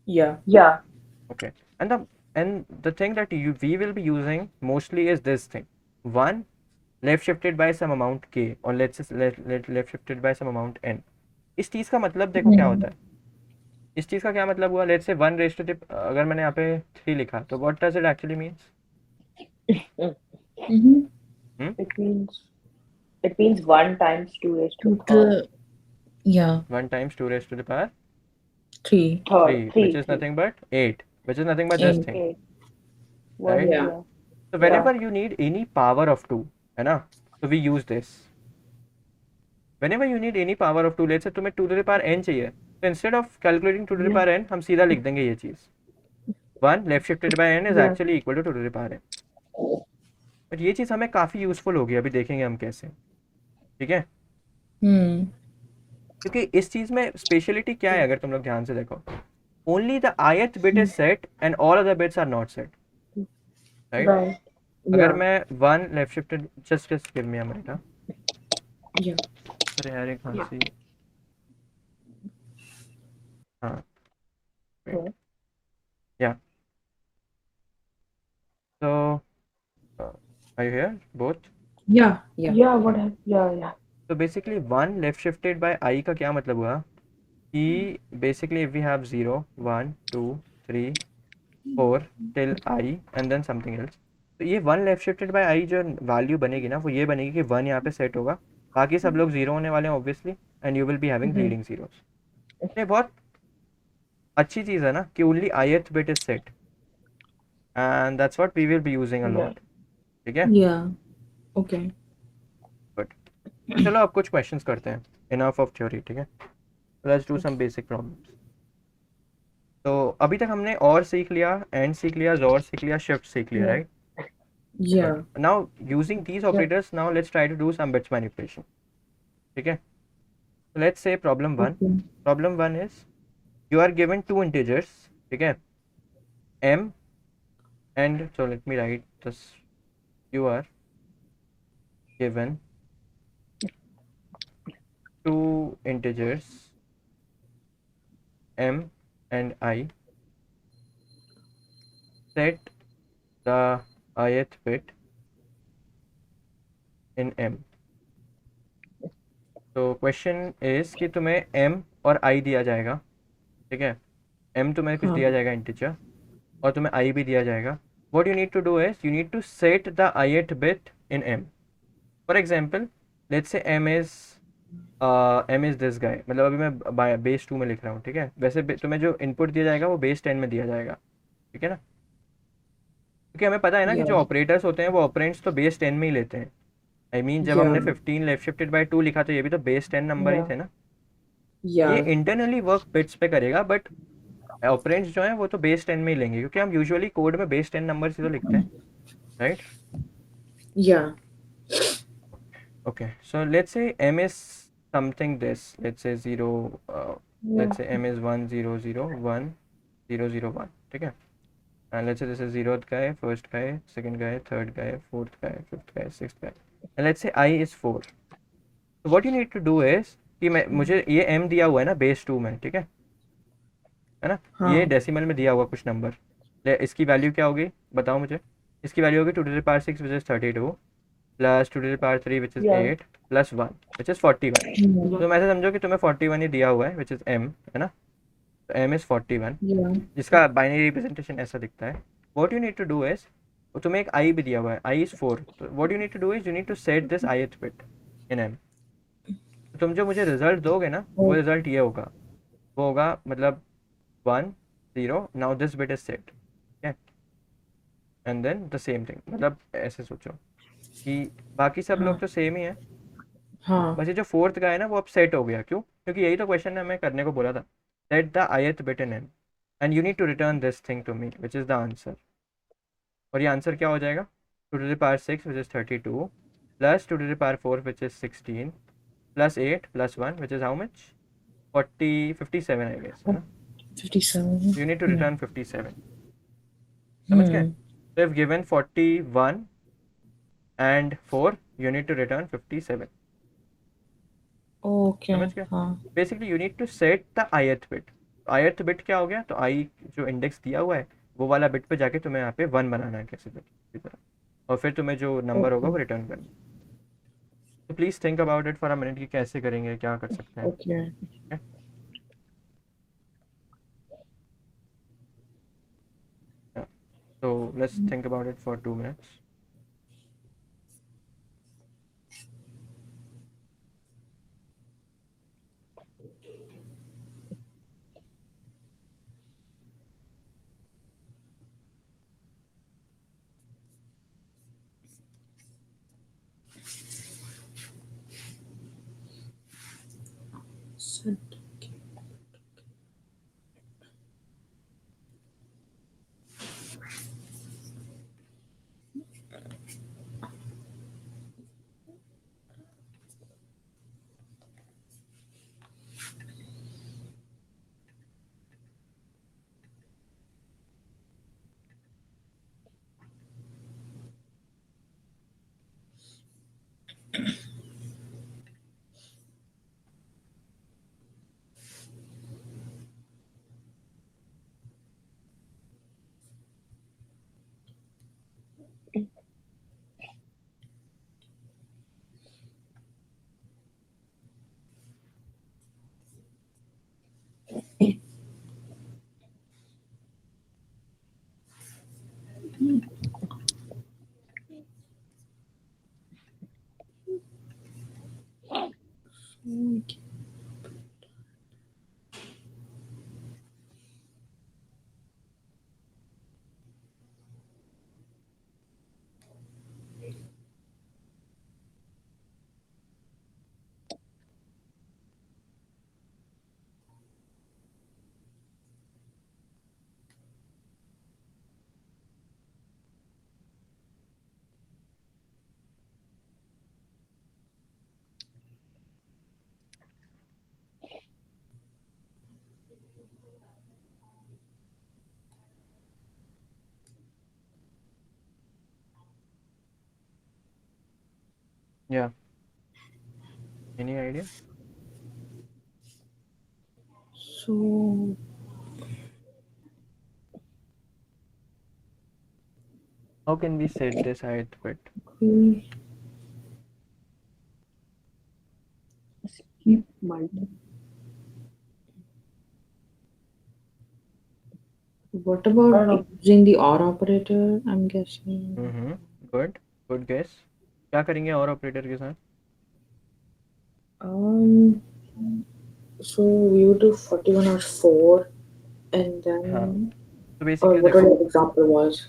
Yeah. Yeah. okay। and the thing that we will be using mostly is this thing, one left shifted by some amount k, or let's just left shifted by some amount n। इस चीज़ का मतलब देखो क्या होता है, इस चीज़ का क्या मतलब हुआ, let's say 1 raise to the, अगर मैंने यहाँ पे 3 लिखा तो what does it actually means. It means 1 times 2 raised to the power Yeah. 1 times 2 raised to the power 3. 3, which is 3. nothing but 8, which is nothing but this thing, 8. One, right? Yeah. yeah. So whenever you need any power of 2, है ना, so we use this। whenever you need any power of 2, let's say तुम्हें 2 to the power n चाहिए, तो instead of calculating 2 to the power n हम सीधा लिख देंगे ये चीज़, 1 left shifted by n is Yeah. actually equal to 2 to the power n। But ये चीज़ हमें काफ़ी यूज़फुल होगी, अभी देखेंगे हम कैसे, ठीक है। क्योंकि इस चीज़ में स्पेशलिटी क्या है, अगर तुम लोग ध्यान से देखो, only the ith bit is set and all other bits are not set, right? Right. अगर Yeah. मैं 1 left shifted, just give me a minute. Yeah. अरे यार एक खांसी, हाँ, Okay. या, so are you here both? Yeah. Yeah. Yeah, what happened? Yeah. तो basically 1 left shifted by i का क्या मतलब हुआ कि basically if we have 0 1 2 3 4 till i and then something else, तो ये 1 लेफ्ट शिफ्टेड बाय i जो वैल्यू बनेगी ना, वो ये बनेगी कि 1 यहाँ पे सेट होगा, बाकी सब लोग 0 होने वाले हैं obviously, and you will be having leading zeros. ये बहुत अच्छी चीज़ है ना कि only ith bit is set, and that's what we will be using a lot, ठीक है। Yeah. Okay. बट चलो अब कुछ क्वेश्चंस करते हैं, इनफ ऑफ थ्योरी, ठीक है। Let's do some basic problems. तो अभी तक हमने और सीख लिया, एंड सीख लिया, जोर सीख लिया, शिफ्ट सीख लिया, right. Yeah. Now using these operators, now let's try to do some bits manipulation, ठीक है। Let's say problem 1, Okay. Problem 1 is you are given 2 integers, ठीक है, m and, so let me write this, you are given 2 integers m and I, set the ith bit in m, तो question is कि तुम्हें m और i दिया जाएगा, ठीक है, m तुम्हें कुछ हाँ दिया जाएगा इंटीजर, और तुम्हें i भी दिया जाएगा. What you need to do is you need to set the ith bit in m. For example, let's say m is this guy, मतलब अभी मैं बेस 2 में लिख रहा हूँ, ठीक है. वैसे तुम्हें जो इनपुट दिया जाएगा वो बेस 10 में दिया जाएगा, ठीक है ना, क्योंकि हमें पता है ना कि जो yeah ऑपरेटर्स होते हैं वो ऑपरेंड्स तो बेस 10 में ही लेते हैं. आई मीन जब हमने yeah 15 लेफ्ट शिफ्टेड बाय 2 लिखा तो ये भी तो बेस 10 नंबर ही yeah थे ना. ये yeah इंटरनली वर्क बिट्स पे करेगा, बट ऑपरेंड्स जो है वो तो बेस 10 में ही लेंगे, क्योंकि हम यूजुअली कोड में बेस 10 नंबर से तो लिखते हैं, right. yeah Okay, so let's say m is something this. Let's say 0. yeah Let's say m is 1 0 0 1 0 0 1. ठीक है. And let's say this is 0th guy, first guy, second guy, third guy, fourth guy, fifth guy, sixth guy. And let's say I is 4. So what you need to do is कि मुझे ये m दिया हुआ है ना base 2 में, ठीक है ना. ये हाँ डेसिमल में दिया हुआ कुछ नंबर, इसकी वैल्यू क्या होगी बताओ मुझे. इसकी वैल्यू होगी 2 to the power 6 which is 32 plus 2 to the power 3 which is yeah 8 plus 1 which is 41. तो तुम ऐसे समझो कि तुम्हें 41 ही दिया हुआ है which is m, है ना. तो m is 41, yeah जिसका बाइनरी रिप्रेजेंटेशन ऐसा दिखता है. What you need to do is, तुम्हें एक i भी दिया हुआ है, i is 4. तो what you need to do is you need to set this ith bit in m. तो तुम जो मुझे रिजल्ट दोगे ना वो oh रिजल्ट ये होगा, वो होगा मतलब 1 0. Now this bit is set, and then the same thing, मतलब ऐसे सोचो कि बाकी सब लोग हाँ तो सेम ही है, हाँ बस ये जो फोर्थ का है ना वो अब सेट हो गया. क्यों? क्योंकि यही तो क्वेश्चन ने हमें करने को बोला था, set the ith bit in n and you need to return this thing to me which is the answer. और ये आंसर क्या हो जाएगा, 2 to the power 6 which is 32 plus 2 to the power 4 which is 16 plus 8 plus 1 which is how much, 57 I guess, है ना. 57 you need to hmm return 57. समझ गए. hmm So if given 41 and 4 you need to return 57. okay समझ गए. हाँ basically you need to set the ith bit. ith bit क्या हो गया, तो i जो इंडेक्स दिया हुआ है वो वाला बिट पे जाके तुम्हें यहाँ पे 1 बनाना है किसी तरह, और फिर तुम्हें जो नंबर होगा okay वो रिटर्न करना. तो please think about it for a minute कि कैसे करेंगे, क्या कर सकते हैं. okay तो लेट्स थिंक अबाउट इट फॉर 2 minutes. so या any idea. so how can we set this ith bit. okay multi. What I about don't know. using the OR operator? I'm guessing. Good good guess. क्या करेंगे और operator के साथ? Um, so we would do 41 or 4, and हाँ, then, तो or basically whatever देखो, the example was.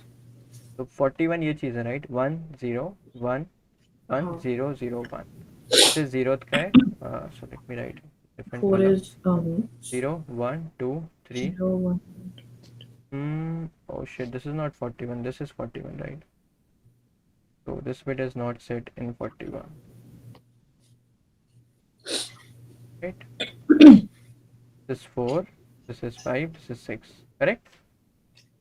तो 41 ये चीज़ है right. 1 0 1 1 Uh, 0 0 1. This is zeroth का है. So let me right different 4 colour. is 0 1 2 3. 0, 1. Oh shit, this is not 41, this is 41, right? So this bit is not set in 41, right? This is 4, this is 5, this is 6, correct?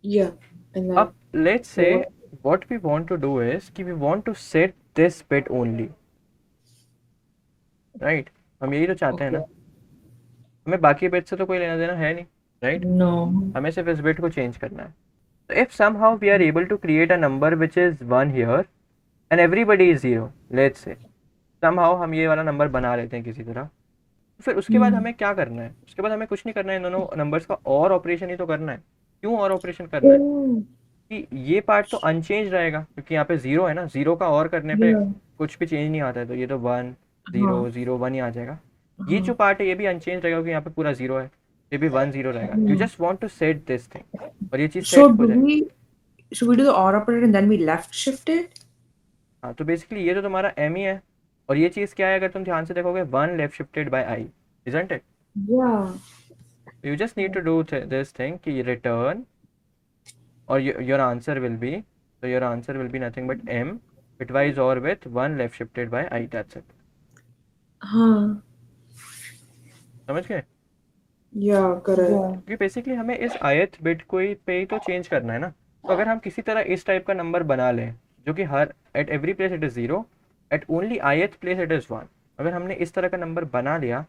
Yeah, and then Up, let's say 4. what we want to do is कि we want to set this bit only, right? हम यही तो चाहते हैं Okay. ना. हमें बाकी bit से तो कोई लेना देना है नहीं, right? No. हमें सिर्फ इस bit को change करना है. So if somehow we are able to create a number which is 1 here and everybody is 0, let's say somehow हम ये वाला नंबर बना लेते हैं किसी तरह. फिर उसके बाद हमें क्या करना है? उसके बाद हमें कुछ नहीं करना है, इन दोनों नंबर्स का और ऑपरेशन ही तो करना है. क्यों और ऑपरेशन करना है? Oh, कि ये पार्ट तो अनचेंज रहेगा क्योंकि यहाँ पे जीरो है ना. जीरो का और करने पे yeah. कुछ भी चेंज नहीं आता है, तो ये तो 1 हाँ, 0 0 1 ही आ जाएगा. ये जो हाँ. पार्ट है ये भी अनचेंज रहेगा क्योंकि यहाँ पे पूरा जीरो है. ये भी 1 0 रहेगा. You just want to set this thing और ये चीज़ So सेट हो do जाएगी. we do the OR operator and then we left shift it? हाँ, तो बेसिकली ये तो तुम्हारा एम ही है. और ये चीज़ क्या है, अगर तुम ध्यान से देखोगे, 1 left shifted by I, isn't it? Yeah. You just need to do this thing कि return, or your answer will be, so your answer will be nothing but m bitwise or with 1 left shifted by I. That's it. हाँ. समझ गए? Yeah, correct. Yeah. क्योंकि basically हमें इस ith bit को ही पे ही तो चेंज करना है ना. तो अगर हम किसी तरह इस टाइप का नंबर बना लें जो कि हर at every place it is 0, at only ith place it is 1, अगर हमने इस तरह का नंबर बना लिया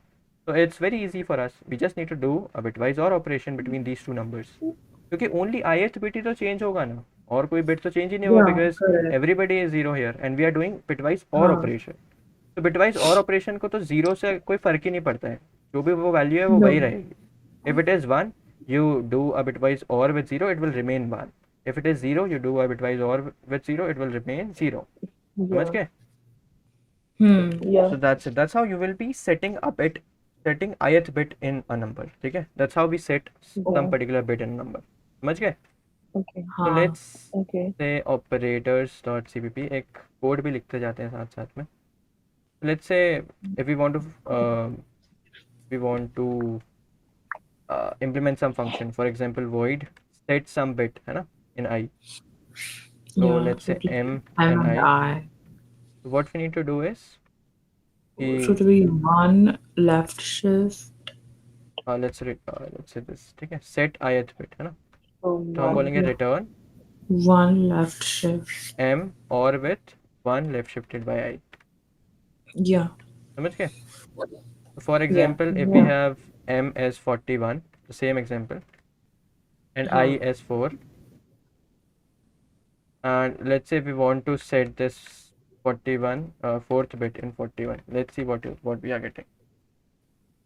तो it's very easy for us. We just need to do a bitwise or operation between these two numbers. क्योंकि ओनली ith बिट ही तो चेंज होगा ना, और कोई बिट तो चेंज ही नहीं होगा, Yeah, because correct. Everybody is 0 here and we are doing bitwise और हाँ. ऑपरेशन. तो बिटवाइज और ऑपरेशन को तो 0 से कोई फ़र्क ही नहीं पड़ता है. जो भी वो वैल्यू है वो No. वही रहेगी. If it is 1, you do a bitwise OR with 0, it will remain 1. If it is 0, you do a bitwise OR with 0, it will remain 0. समझ Yeah. गए? Hmm. Yeah. So that's it. That's how you will be setting ith bit in a number. ठीक है? That's how we set some Yeah. particular bit in a number. समझ गए? Okay. So हाँ. let's Okay. say operators.cpp. एक code भी लिखते जाते हैं साथ साथ में. Let's say if we want to implement some function, for example void set some bit है ना, in I. So Yeah. let's say So m M and and I. I. So what we need to do is So कि do we 1 left shift? let's say this, ठीक है, set ith bit है ना. So तो हम 1. बोलेंगे Yeah. return 1 left shift. m or with 1 left shifted by I. Yeah. समझ गए? For Yeah. example, if we Yeah. have m as 41, the same example, and I हाँ. as 4, and let's say we want to set this 41 fourth bit in 41. Let's see what we are getting.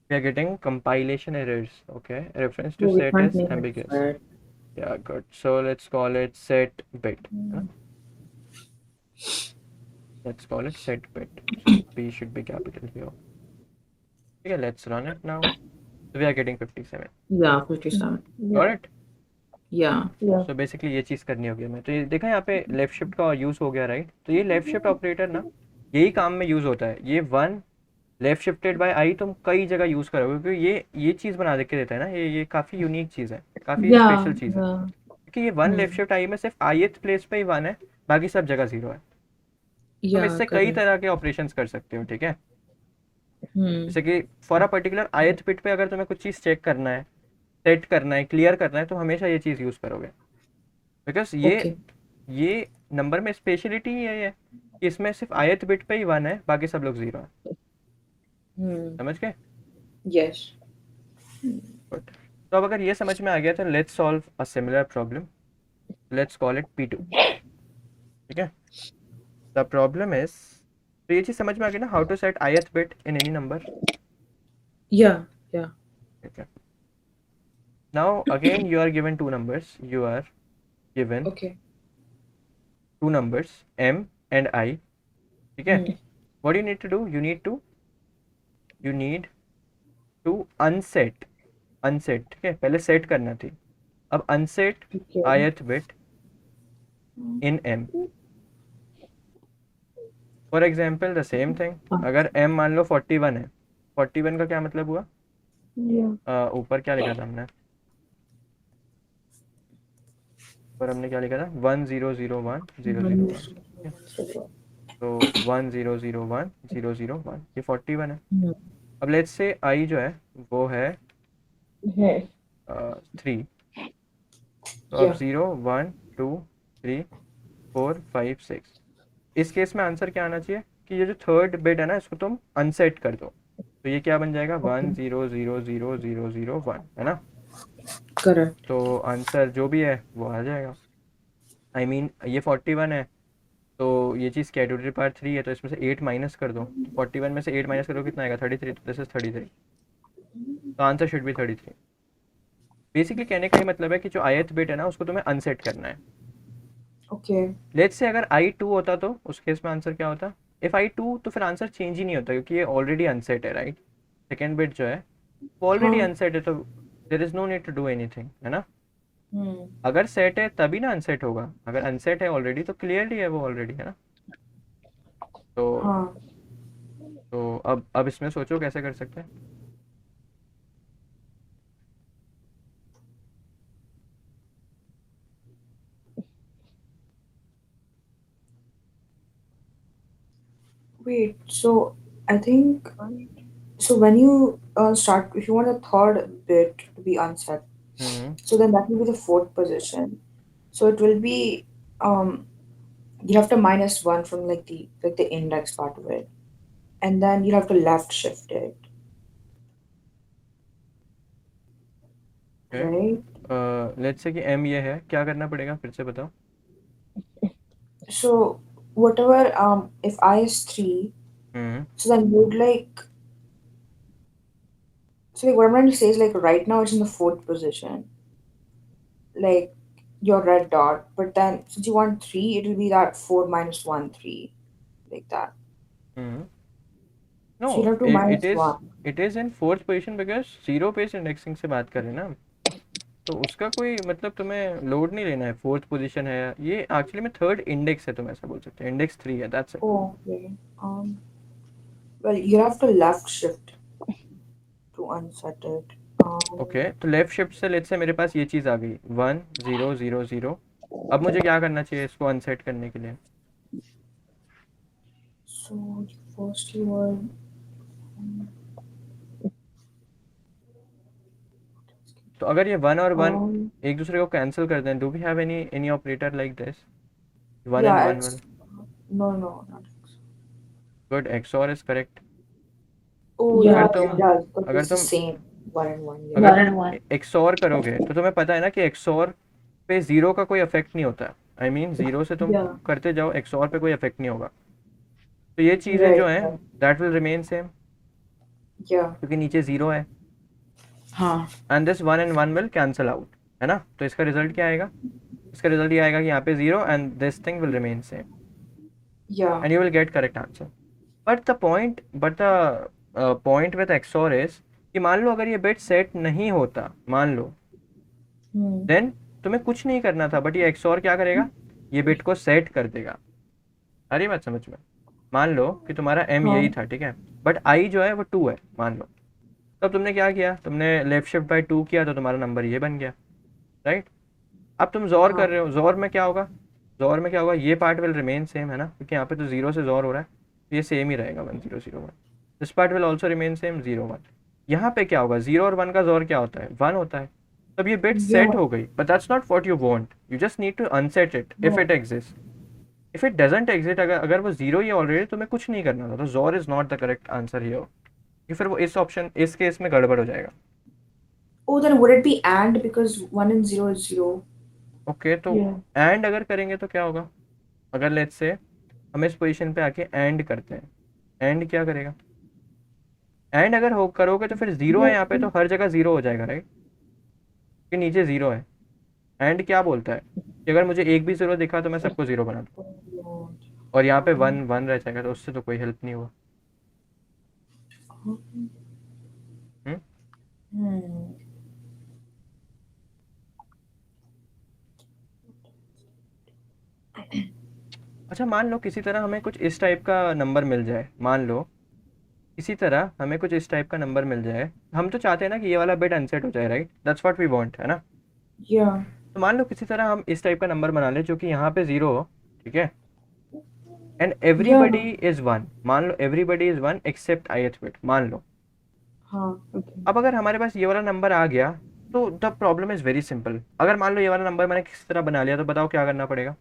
We are getting compilation errors. Okay, reference to No, we set can't is name it ambiguous. set. Yeah, good. So let's call it set bit, है ना? Let's call it set bit. So B should be capital here. Okay, let's run it now. So we are getting 57. Yeah, 57. Got it? Yeah. Yeah. So basically ये चीज़ करनी होगी हमें. तो ये देखा यहाँ पे लेफ्ट शिफ्ट का यूज़ हो गया, राइट? तो ये लेफ्ट शिफ्ट ऑपरेटर ना यही काम में यूज़ होता है. ये 1 लेफ्ट शिफ्टेड बाय आई तुम कई जगह यूज़ करोगे क्योंकि ये चीज़ बना के देता है ना. ये काफ़ी यूनिक चीज़ है, काफ़ी Yeah. स्पेशल चीज़ है. Yeah. क्योंकि ये 1 लेफ्ट शिफ्ट आई में सिर्फ ith प्लेस पे ही 1 है, बाकी सब जगह 0 है. तुम Yeah. इससे कई correct. तरह के ऑपरेशंस कर सकते हो, ठीक है? Hmm. जैसे कि for a particular ith bit पे अगर तुम्हें कुछ चीज़ चेक करना है, सेट करना है, क्लियर करना है, तो हमेशा ये चीज़ यूज़ करोगे. Because Okay. ये नंबर में स्पेशलिटी ये है कि इसमें सिर्फ ith बिट पे ही 1 है, बाकी सब लोग 0 है. Hmm. समझ गए? Yes. Good. तो अब अगर ये समझ में आ गया तो let's solve a similar problem. Let's call it P2. ठीक है? द प्रॉब्लम इज, तो ये चीज़ समझ में आ गई ना, how to set ith bit in any number. Yeah, yeah. Okay. Now again you are given two numbers. You are given Okay. two numbers m and I. ठीक है. Hmm. What do you need to do? You need to unset. ठीक है, पहले set करना थी. अब unset Okay. ith bit in m. For example the same thing. अगर m मान लो 41 है. 41 का क्या मतलब हुआ? Yeah. ऊपर क्या लिखा था हमने? ऊपर हमने क्या लिखा था? 1001 001. तो 1001 001 ये 41 है. Hmm. अब लेट्स से आई जो है वो है है 3. तो अब Yeah. 0 1 2 3 4 5 6. इस केस में आंसर क्या आना चाहिए कि ये जो थर्ड बिट है ना इसको तुम अनसेट कर दो. तो ये क्या बन जाएगा? 10000001 है ना. Correct. तो आंसर जो भी है वो आ जाएगा. आई मीन ये 41 है तो ये चीज़ कैटेगरी पार्ट 3 है तो इसमें से 8 माइनस कर दो. तो 41 में से 8 माइनस करो कितना आएगा? 33. तो दिस इज 33. तो आंसर शुड बी 33. बेसिकली कहने का ये मतलब है कि जो ith बिट है ना उसको तुम्हें अनसेट करना है. Okay. लेट्स से अगर I2 होता तो उस केस में आंसर क्या होता? इफ I2 तो फिर आंसर चेंज ही नहीं होता क्योंकि ये ऑलरेडी अनसेट है. राइट. सेकेंड बिट जो है वो ऑलरेडी हाँ. अनसेट है तो there is no need to do anything है ना. Hmm. अगर सेट है तभी ना अनसेट होगा. अगर अनसेट है ऑलरेडी तो क्लियरली है वो ऑलरेडी है ना. तो हाँ. अब इसमें सोचो कैसे कर सकते हैं. Wait, so I think so when you start, if you want a third bit to be unset, hmm. so then that will be the fourth position. So it will be you have to minus one from like the index part of it, and then you have to left shift it, okay. right? Let's say कि m ये है. क्या करना पड़ेगा फिर से बताओ. So whatever if I is 3, hmm. so then you'd like so like what I'm trying to say is like right now it's in the fourth position, like your red dot, but then since you want 3, it'll be that 4 minus 1 3, like that. Hmm. So you'll no have to it minus is 1. It is in fourth position because zero based indexing से बात कर रहे हैं ना हम. तो उसका कोई मतलब तुम्हें लोड नहीं लेना है. फोर्थ पोजीशन है ये एक्चुअली में थर्ड इंडेक्स है. तुम ऐसा बोल सकते हो इंडेक्स 3 है. That's it. Oh, okay. Well, you have to left shift to unset it. Okay. तो लेफ्ट शिफ्ट से लेट्स से मेरे पास ये चीज़ आ गई 1 0 0 0. अब मुझे क्या करना चाहिए इसको अनसेट करने के लिए? So first you were तो अगर ये 1 और 1 um एक दूसरे को कैंसिल कर दें, do we have any operator like this? 1 and yeah 1 it's 1. no not good. XOR is correct. oh Yeah. अगर yeah तुम it does but अगर it's the तुम same 1 and 1 yeah. अगर 1 and तुम 1. XOR करोगे तो तुम्हें पता है ना कि XOR पे ज़ीरो का कोई इफेक्ट नहीं होता. आई मीन ज़ीरो से तुम Yeah, करते जाओ XOR पे कोई इफेक्ट नहीं होगा. तो ये चीज़ें जो right, हैं right. That will remain same Yeah. क्योंकि नीचे ज़ीरो है. हाँ. And this 1 and 1 will cancel out है ना. तो इसका रिजल्ट क्या आएगा? इसका रिजल्ट ये आएगा कि यहाँ पे zero and this thing will remain same Yeah. and you will get correct answer. But the point with XOR is कि मान लो अगर ये बिट सेट नहीं होता, मान लो, Hmm. देन तुम्हें कुछ नहीं करना था. बट ये XOR क्या करेगा? ये बिट को सेट कर देगा. आ रही बात समझ में? मान लो कि तुम्हारा M हाँ. यही था. ठीक है. बट I जो है वो 2 है मान लो. तब तुमने क्या किया? तुमने लेफ्ट शिफ्ट बाय 2 किया तो तुम्हारा नंबर ये बन गया. राइट. अब तुम जोर कर रहे हो. जोर में क्या होगा? जोर में क्या होगा? ये पार्ट विल रिमेन सेम है ना क्योंकि यहाँ पे तो जीरो से जोर हो रहा है. तो ये सेम ही रहेगा 1 0 0 1. This part will also remain same 0 1. यहाँ पे क्या होगा? 0 और 1 का जोर क्या होता है? 1 होता है. तब ये बिट सेट Yeah. हो गई. But that's not what you want. You just need to unset it if No. It exist. If it doesn't exist, अगर वो जीरो ही ऑलरेडी, तुम्हें कुछ नहीं करना था. तो जोर is not the correct answer here. कि फिर वो इस ऑप्शन इस केस में गड़बड़ हो जाएगा. Oh, then would it be and because 1 and 0 is 0? Okay. तो Yeah. एंड अगर करेंगे तो क्या होगा? अगर लेट्स से हम इस पोजीशन पे आके एंड करते हैं. एंड क्या करेगा? एंड अगर हो करोगे तो फिर जीरो है यहाँ पे, तो हर जगह जीरो हो जाएगा, राइट, कि नीचे जीरो है। एंड क्या बोलता है कि अगर मुझे एक भी जीरो दिखा तो मैं सबको जीरो बना दूँ, और यहाँ पे वन वन रह जाएगा, तो उससे तो कोई हेल्प नहीं हुआ। हम्म? Hmm. अच्छा, मान लो किसी तरह हमें कुछ इस टाइप का नंबर मिल जाए, मान लो किसी तरह हमें कुछ इस टाइप का नंबर मिल जाए। हम तो चाहते हैं ना कि ये वाला बिट अनसेट हो जाए, right, that's what we want, है ना। Yeah. तो मान लो किसी तरह हम इस टाइप का नंबर बना लें जो कि यहाँ पे जीरो हो, ठीक है, and everybody Yeah. Is one. मान लो everybody is one except ith bit, मान लो। हाँ. Okay. अब अगर हमारे पास ये वाला नंबर आ गया तो the problem is very simple. अगर मान लो ये वाला नंबर मैंने किसी तरह बना लिया, तो बताओ क्या करना पड़ेगा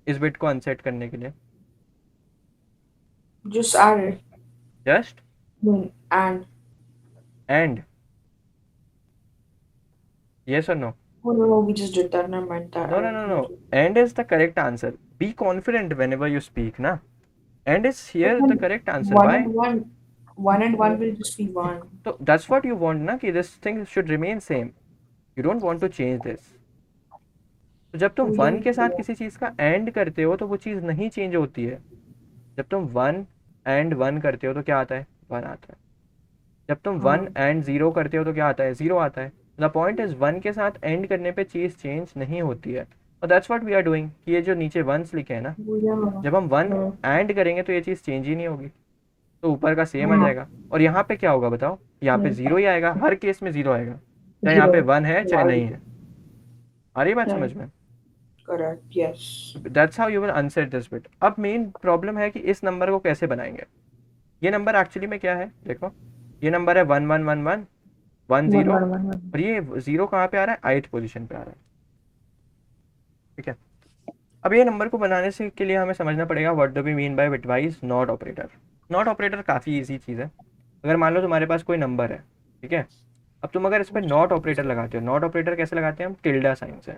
इस बिट को अनसेट करने के लिए। Just add it. Just And and, yes or no? oh no, we just did that. Never mind that. No, I no, don't no, need no. to. And is the correct answer. Be confident whenever you speak, na. And is But here the then correct answer. one Why? and one will just be one. So that's what you want, na, कि this thing should remain same. You don't want to change this. तो जब तुम Oh one के साथ yeah. किसी चीज़ का and करते हो तो वो चीज़ नहीं चेंज होती है। जब तुम वन एंड वन करते हो तो क्या आता है, वन आता है। जब तुम वन एंड ज़ीरो करते हो तो क्या आता है, ज़ीरो आता है। द पॉइंट इज वन के साथ एंड करने पे चीज़ चेंज नहीं होती है, और that's what we are doing. कि ये जो नीचे वंस लिखे हैं ना, Oh yeah. जब हम वन Hmm. एंड करेंगे तो ये चीज़ चेंज ही नहीं होगी, तो ऊपर का सेम आ हाँ. जाएगा। और यहाँ पे क्या होगा बताओ, यहाँ पे Hmm. जीरो ही आएगा, हर केस में जीरो आएगा, चाहे यहाँ पे Zero. वन है चाहे नहीं है। आ रही है बात समझ Right. में? Correct. Yes. That's how you will unset this bit. अब मेन प्रॉब्लम है कि इस नंबर को कैसे बनाएंगे। ये नंबर एक्चुअली में क्या है, देखो, ये नंबर है one one one one one One, zero, one, one, one. और ये जीरो कहाँ पे आ रहा है, ith पोजीशन पे आ रहा है, ठीक है। अब ये नंबर को बनाने से के लिए हमें समझना पड़ेगा what do we mean by bitwise not operator. Not operator काफ़ी इजी चीज़ है। अगर मान लो तुम्हारे पास कोई नंबर है, ठीक है, अब तुम अगर इस पर नॉट ऑपरेटर लगाते हो, नॉट ऑपरेटर कैसे लगाते हैं हम, टिल्डा साइन से,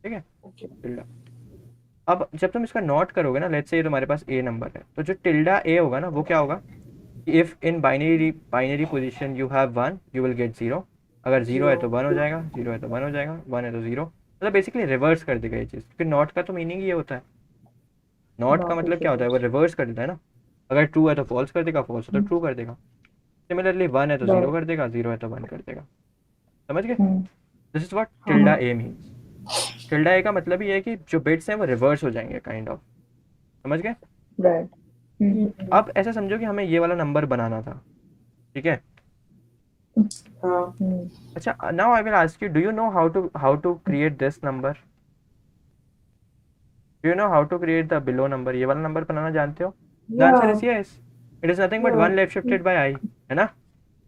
ठीक है, Okay. टिल्डा। अब जब तुम इसका नॉट करोगे ना, लेट्स से तुम्हारे पास ए नंबर है, तो जो टिल्डा ए होगा ना वो क्या होगा, if in binary position you have one you will get zero. अगर जीरो है तो वन हो जाएगा, जीरो है तो वन हो जाएगा, वन है तो जीरो। मतलब बेसिकली रिवर्स कर देगा ये चीज़, क्योंकि नॉट का तो मीनिंग ये होता है। नॉट का Not मतलब is क्या होता है, वो reverse. रिवर्स कर देता है ना। अगर ट्रू है तो फॉल्स कर देगा, फॉल्स है तो ट्रू कर देगा। सिमिलरली वन है तो जीरो Right. कर देगा, जीरो है तो वन कर देगा। समझ गए? Hmm. This is what tilde A means. Tilde A का मतलब ये है कि जो बिट्स हैं वो रिवर्स हो जाएंगे, काइंड ऑफ। समझ गए? Right. Hmm. अब ऐसा समझो कि हमें ये वाला नंबर बनाना था, ठीक है। Hmm. अच्छा, now I will ask you, do you know how to create this number? Do you know how to create the below number? ये वाला नंबर बनाना जानते हो? The answer Yeah. Is yes. It is nothing but Yeah. One left shifted by I, है ना।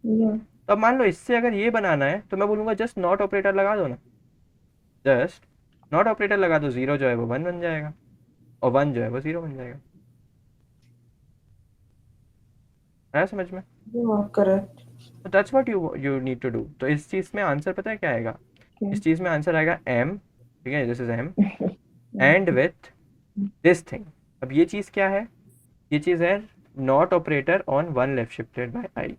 Yeah. तो अब मान लो इससे अगर ये बनाना है तो मैं बोलूँगा जस्ट नॉट ऑपरेटर लगा दो ना, जस्ट नॉट ऑपरेटर लगा दो, जीरो जो है वो वन बन जाएगा और वन जो है वो जीरो बन जाएगा। आया समझ में? Yeah. Correct. तो that's what you need to do. तो इस चीज़ में आंसर पता है क्या आएगा? Okay. इस चीज़ में आंसर आएगा एम, ठीक है, this is M and with this thing. अब ये चीज़ क्या है, ये चीज़ है not operator on one left shifted by I.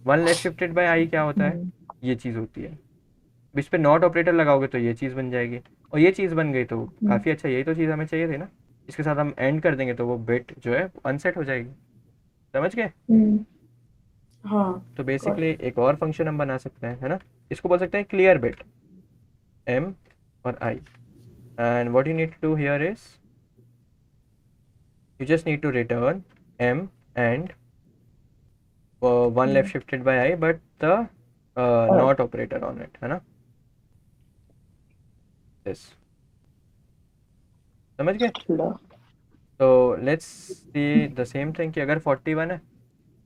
One left shifted by I क्या होता है, ये चीज़ होती है। अब इस पर नॉट ऑपरेटर लगाओगे तो ये चीज़ बन जाएगी, और ये चीज़ बन गई तो काफ़ी अच्छा, यही तो चीज़ हमें चाहिए थी ना। इसके साथ हम एंड कर देंगे तो वो बिट जो है अनसेट हो जाएगी। समझ गए? Hmm. हाँ. तो बेसिकली एक और फंक्शन हम बना सकते हैं, है ना, इसको बोल सकते हैं क्लियर बिट m और i, and what you need to do here is you just need to return m and one left shifted by I but the not operator on it, है ना। this समझ गए? Tilda. तो let's see the same thing कि अगर 41 है,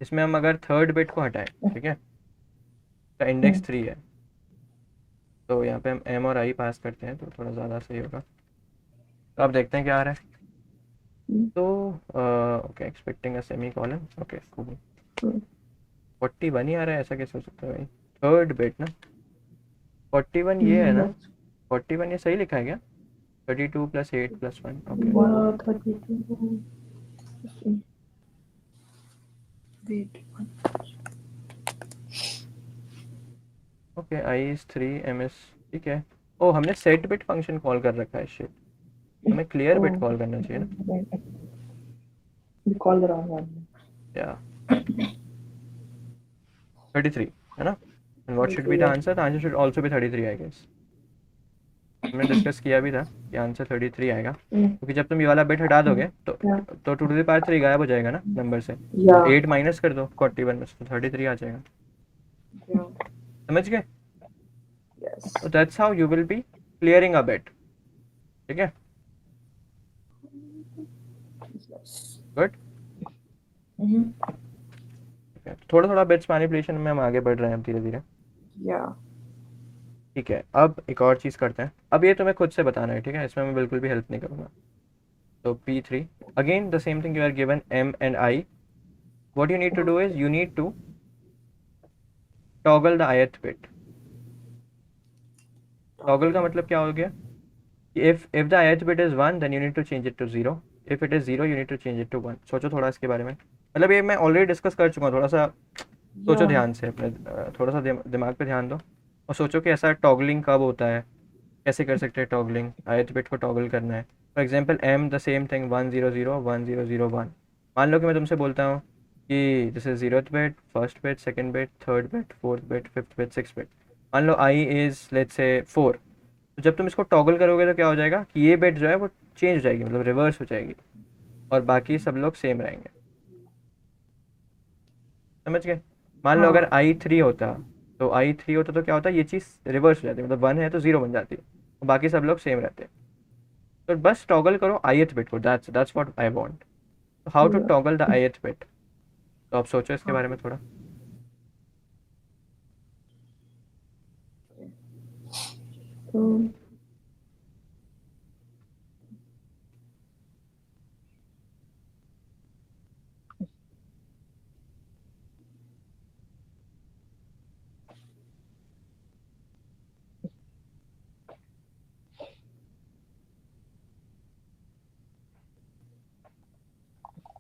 इसमें हम अगर थर्ड बिट को हटाएं, ठीक है, तो इंडेक्स 3 है, तो यहाँ पे हम m और i पास करते हैं तो थोड़ा ज़्यादा सही होगा। तो आप देखते हैं क्या आ रहा है। तो okay, expecting a semi colon, okay cool. 41 ही आ रहा है, ऐसा कैसे हो सकता है भाई? थर्ड बिट ना, 41 ये है ना, 41 ये सही लिखा है क्या? 32 + 8 + 1, okay. 32. Wait. Okay, I is 3 M is, ठीक है। ओ, हमने सेट बिट फंक्शन कॉल कर रखा है, शिट। हमें क्लियर बिट Oh, कॉल करना चाहिए ना। right. We call the wrong one. या 33 है ना। And what should be the Yeah. Answer? The answer should also be 33 I guess. हमने डिस्कस किया भी था कि आंसर 33 आएगा, क्योंकि जब तुम ये वाला बिट हटा दोगे Yeah. तो 2 टू द पावर 3 गायब हो जाएगा ना नंबर से। Yeah. 8 माइनस कर दो 41 में से, तो 33 आ जाएगा। Yeah. समझ गए? Yes. तो that's how you will B clearing a bit, ठीक है। Yes. गुड। थोड़ा थोड़ा बिट्स मैनिपुलेशन में हम आगे बढ़ रहे हैं अब धीरे धीरे, Yeah. ठीक है। अब एक और चीज़ करते हैं, अब ये तुम्हें खुद से बताना है, ठीक है, इसमें मैं बिल्कुल भी हेल्प नहीं करूँगा। तो P3 again the same thing, you are given M and I, what you need to do is you need to toggle the ith bit। toggle का मतलब क्या हो गया? if the ith bit is 1 then you need to change it to 0, if it is 0 you need to change it to 1। सोचो थोड़ा इसके बारे में, मतलब ये मैं ऑलरेडी डिस्कस कर चुका हूँ, थोड़ा सा सोचो Yeah. ध्यान से, अपने थोड़ा सा दिमाग पे ध्यान दो और सोचो कि ऐसा टॉगलिंग कब होता है, कैसे कर सकते हैं टॉगलिंग, ith बिट को टॉगल करना है। For example m the same thing 1 0 0 1 0 0 1। मान लो कि मैं तुमसे बोलता हूँ कि this is 0th bit, first bit, second bit, third bit, fourth bit, fifth bit, six bit. मान लो i इज लेट्स से 4। तो जब तुम इसको टॉगल करोगे तो क्या हो जाएगा कि ये बिट जो है वो चेंज हो जाएगी, मतलब रिवर्स हो जाएगी, और बाकी सब लोग सेम रहेंगे। समझ गए? मान लो अगर i3 होता, तो i3 होता तो क्या होता, ये चीज़ रिवर्स हो जाती, मतलब 1 है तो 0 बन जाती, और बाकी सब लोग सेम रहते। तो बस टॉगल करो ith बिट को, दैट्स व्हाट आई वांट। तो how to Yeah. Toggle the ith bit? तो आप सोचो इसके बारे में थोड़ा। So